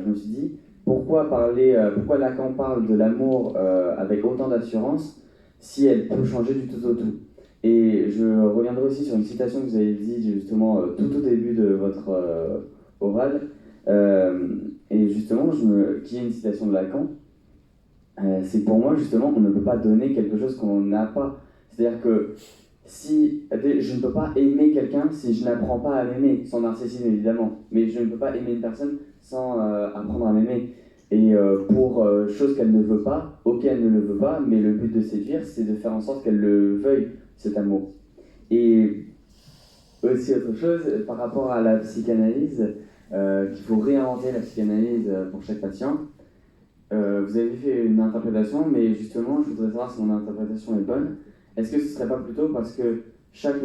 me suis dit, pourquoi Lacan parle de l'amour avec autant d'assurance si elle peut changer du tout au tout? Et je reviendrai aussi sur une citation que vous avez dit justement tout au début de votre oral, et justement, qui est une citation de Lacan. C'est pour moi, justement, on ne peut pas donner quelque chose qu'on n'a pas. C'est-à-dire que si je ne peux pas aimer quelqu'un si je n'apprends pas à m'aimer, sans narcissisme évidemment, mais je ne peux pas aimer une personne sans apprendre à m'aimer. Et pour chose qu'elle ne veut pas, ok, elle ne le veut pas, mais le but de séduire, c'est de faire en sorte qu'elle le veuille, cet amour. Et aussi autre chose, par rapport à la psychanalyse, qu'il faut réinventer la psychanalyse pour chaque patient. Vous avez fait une interprétation, mais justement, je voudrais savoir si mon interprétation est bonne. Est-ce que ce ne serait pas plutôt parce que chaque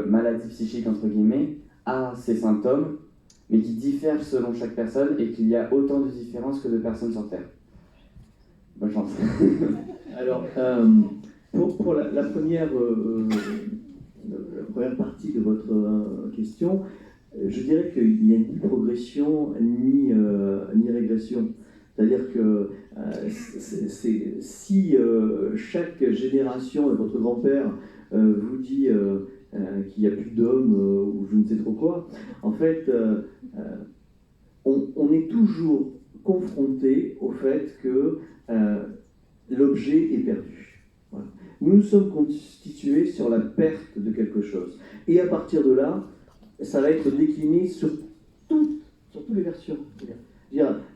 maladie psychique, entre guillemets, a ses symptômes, mais qui diffèrent selon chaque personne et qu'il y a autant de différences que de personnes sur Terre? Bonne chance. Alors, pour la première partie de votre question, je dirais qu'il n'y a ni progression ni régression. C'est-à-dire que si chaque génération, votre grand-père vous dit qu'il n'y a plus d'hommes ou je ne sais trop quoi, en fait, on est toujours confronté au fait que l'objet est perdu. Voilà. Nous nous sommes constitués sur la perte de quelque chose. Et à partir de là, ça va être décliné sur toutes les versions.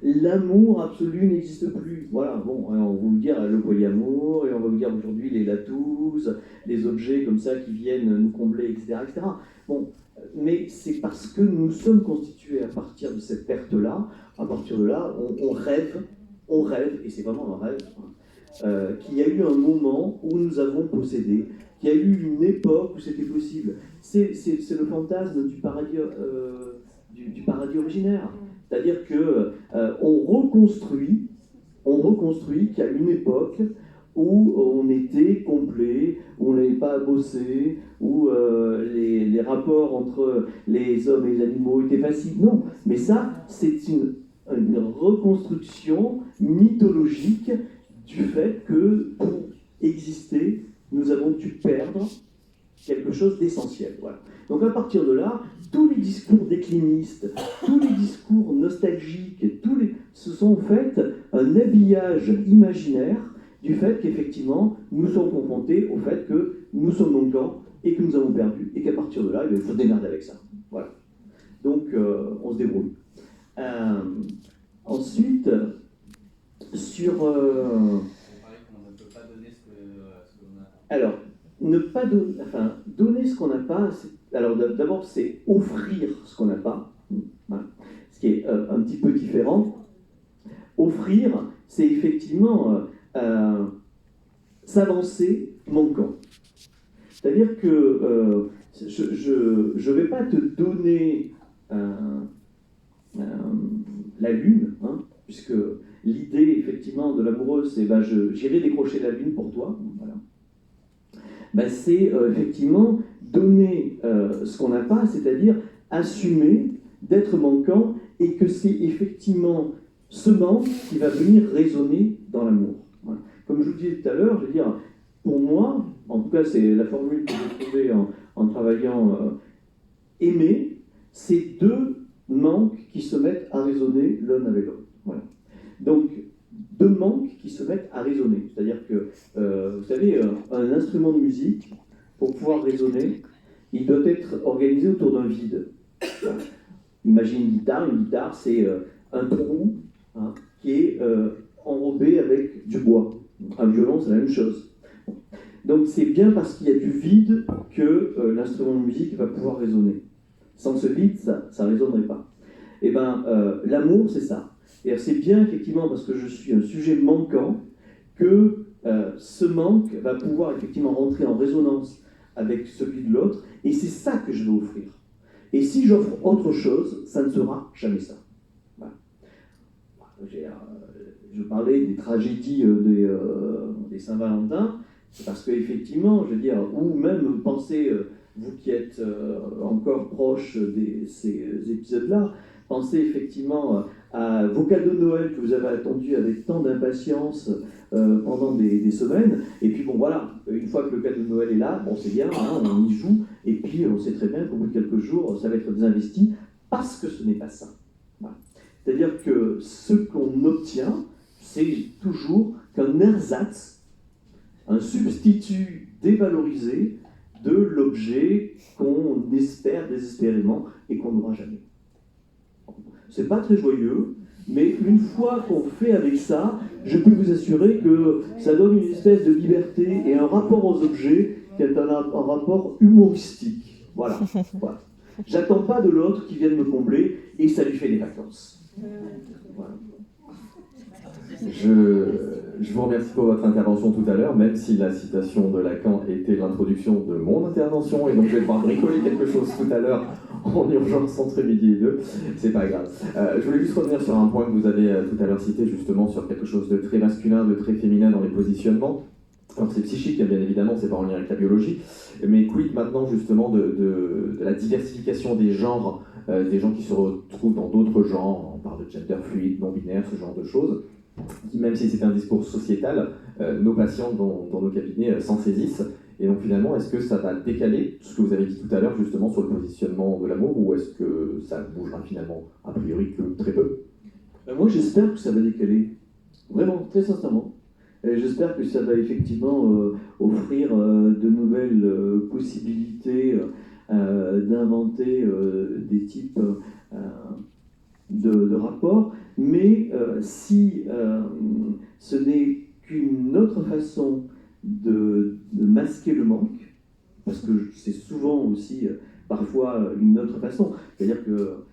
L'amour absolu n'existe plus. Voilà, bon, on va vous dire le polyamour, et on va vous dire aujourd'hui les latous, les objets comme ça qui viennent nous combler, etc. etc. Bon, mais c'est parce que nous sommes constitués à partir de cette perte-là, à partir de là, on rêve, et c'est vraiment un rêve, qu'il y a eu un moment où nous avons possédé, qu'il y a eu une époque où c'était possible. C'est le fantasme du paradis originaire. C'est-à-dire qu'on reconstruit qu'il y a une époque où on était complet, où on n'avait pas à bosser, où les rapports entre les hommes et les animaux étaient faciles. Non, mais ça, c'est une reconstruction mythologique du fait que pour exister, nous avons dû perdre quelque chose d'essentiel. Voilà. Donc à partir de là, tous les discours déclinistes, tous les discours nostalgiques, ce sont en fait un habillage imaginaire du fait qu'effectivement, nous sommes confrontés au fait que nous sommes manquants et que nous avons perdu, et qu'à partir de là, il faut se démerder avec ça. Voilà. Donc on se débrouille. Ensuite, sur... Alors, ne pas donner, enfin, donner ce qu'on n'a pas, alors d'abord c'est offrir ce qu'on n'a pas, voilà, ce qui est un petit peu différent. Offrir, c'est effectivement s'avancer manquant. C'est-à-dire que je ne vais pas te donner la lune, hein, puisque l'idée effectivement de l'amoureux, c'est j'irai décrocher la lune pour toi. Voilà. C'est effectivement donner ce qu'on n'a pas, c'est-à-dire assumer d'être manquant, et que c'est effectivement ce manque qui va venir résonner dans l'amour. Voilà. Comme je vous disais tout à l'heure, je veux dire, pour moi, en tout cas c'est la formule que j'ai trouvée en travaillant, aimer, c'est deux manques qui se mettent à résonner l'un avec l'autre. Voilà. Donc, deux manques qui se mettent à résonner. C'est-à-dire que, vous savez, un instrument de musique, pour pouvoir résonner, il doit être organisé autour d'un vide. Voilà. Imaginez une guitare, c'est un trou, hein, qui est enrobé avec du bois. Un violon, c'est la même chose. Donc c'est bien parce qu'il y a du vide que l'instrument de musique va pouvoir résonner. Sans ce vide, ça ne résonnerait pas. Et bien, l'amour, c'est ça. Et c'est bien effectivement parce que je suis un sujet manquant que ce manque va pouvoir effectivement rentrer en résonance avec celui de l'autre, et c'est ça que je vais offrir. Et si j'offre autre chose, ça ne sera jamais ça. Voilà. Je parlais des tragédies des Saint-Valentin, c'est parce qu'effectivement, je veux dire, ou même pensez, vous qui êtes encore proche de ces épisodes-là, pensez effectivement à vos cadeaux de Noël que vous avez attendus avec tant d'impatience pendant des semaines. Et puis bon voilà, une fois que le cadeau de Noël est là, bon c'est bien, hein, on y joue. Et puis on sait très bien qu'au bout de quelques jours, ça va être désinvesti parce que ce n'est pas ça. Voilà. C'est-à-dire que ce qu'on obtient, c'est toujours qu'un ersatz, un substitut dévalorisé de l'objet qu'on espère désespérément et qu'on n'aura jamais. C'est pas très joyeux, mais une fois qu'on fait avec ça, je peux vous assurer que ça donne une espèce de liberté et un rapport aux objets qui est un rapport humoristique. Voilà. Voilà. J'attends pas de l'autre qui vienne me combler et ça lui fait des vacances. Voilà. Je vous remercie pour votre intervention tout à l'heure, même si la citation de Lacan était l'introduction de mon intervention, et donc je vais devoir bricoler quelque chose tout à l'heure en urgence entre midi et 2, c'est pas grave. Je voulais juste revenir sur un point que vous avez tout à l'heure cité, justement sur quelque chose de très masculin, de très féminin dans les positionnements. Alors c'est psychique, bien évidemment, c'est pas en lien avec la biologie, mais quid maintenant justement de la diversification des genres, des gens qui se retrouvent dans d'autres genres, on parle de gender fluide, non-binaire, ce genre de choses, qui, même si c'est un discours sociétal, nos patients dans nos cabinets s'en saisissent. Et donc finalement, est-ce que ça va décaler ce que vous avez dit tout à l'heure justement sur le positionnement de l'amour, ou est-ce que ça bougera finalement a priori que très peu? Moi j'espère que ça va décaler, vraiment, très sincèrement. Et j'espère que ça va effectivement offrir de nouvelles possibilités d'inventer des types de rapports, mais si ce n'est qu'une autre façon de masquer le manque, parce que c'est souvent aussi parfois une autre façon, c'est-à-dire que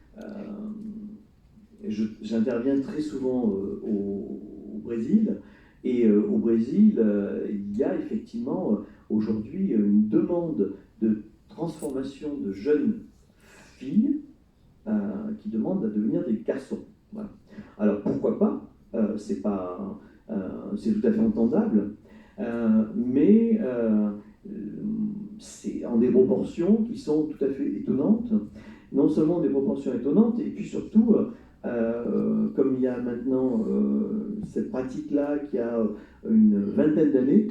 j'interviens très souvent au Brésil, et au Brésil, il y a effectivement aujourd'hui une demande de transformation de jeunes filles qui demandent à devenir des garçons. Voilà. Alors pourquoi pas, c'est tout à fait entendable, mais c'est en des proportions qui sont tout à fait étonnantes. Non seulement des proportions étonnantes, et puis surtout, comme il y a maintenant cette pratique-là qui a une vingtaine d'années,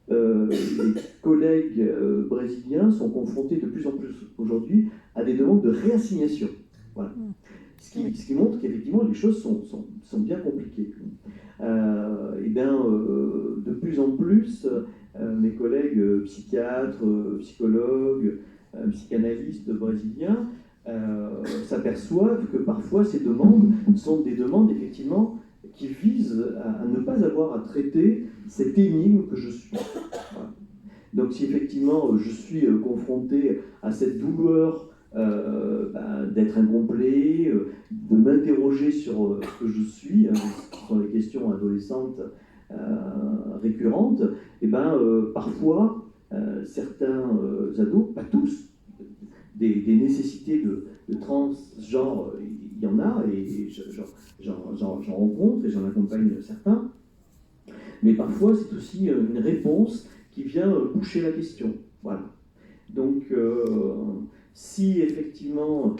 les collègues brésiliens sont confrontés de plus en plus aujourd'hui à des demandes de réassignation. Voilà. Ce qui montre qu'effectivement les choses sont bien compliquées. Et bien, de plus en plus, mes collègues psychiatres, psychologues, psychanalystes brésiliens s'aperçoivent que parfois ces demandes sont des demandes effectivement qui visent à ne pas avoir à traiter cette énigme que je suis. Voilà. Donc si effectivement je suis confronté à cette douleur d'être incomplet, de m'interroger sur ce que je suis, ce sont les questions adolescentes récurrentes, et parfois certains ados, pas tous, des nécessités de transgenre, il y en a, et j'en rencontre et j'en accompagne certains, mais parfois c'est aussi une réponse qui vient boucher la question. Voilà. Donc si effectivement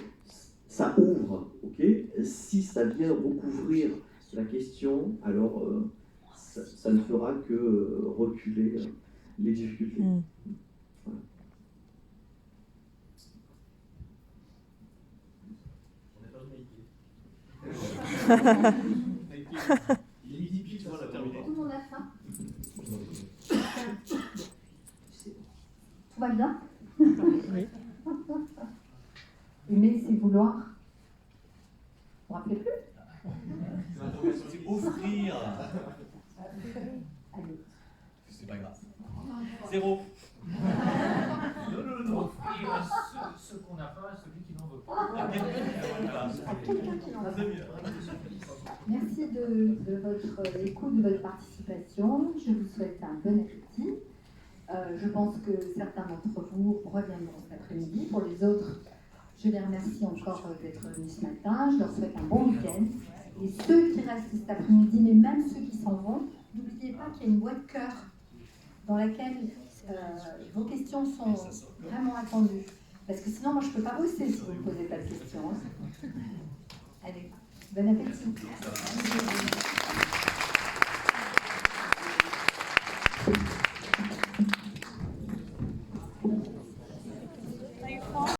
ça ouvre, ok, si ça vient recouvrir la question, alors ça ne fera que reculer les difficultés. Voilà. Tout le monde a faim. Tout va bien? Oui. Aimer, c'est vouloir. Vous vous rappelez plus? C'est offrir. Allez. C'est pas grave. 0. Non. Offrir ce qu'on n'a pas à celui qui n'en veut pas. À quelqu'un qui n'en veut pas. Merci de votre écoute, de votre participation. Je vous souhaite un bon appétit. Je pense que certains d'entre vous reviendront cet après-midi. Pour les autres, je les remercie encore d'être venus ce matin. Je leur souhaite un bon week-end. Et ceux qui restent cet après-midi, mais même ceux qui s'en vont, n'oubliez pas qu'il y a une boîte cœur dans laquelle vos questions sont vraiment attendues. Parce que sinon, moi, je ne peux pas bosser si vous ne me posez pas de questions. Allez, bon appétit.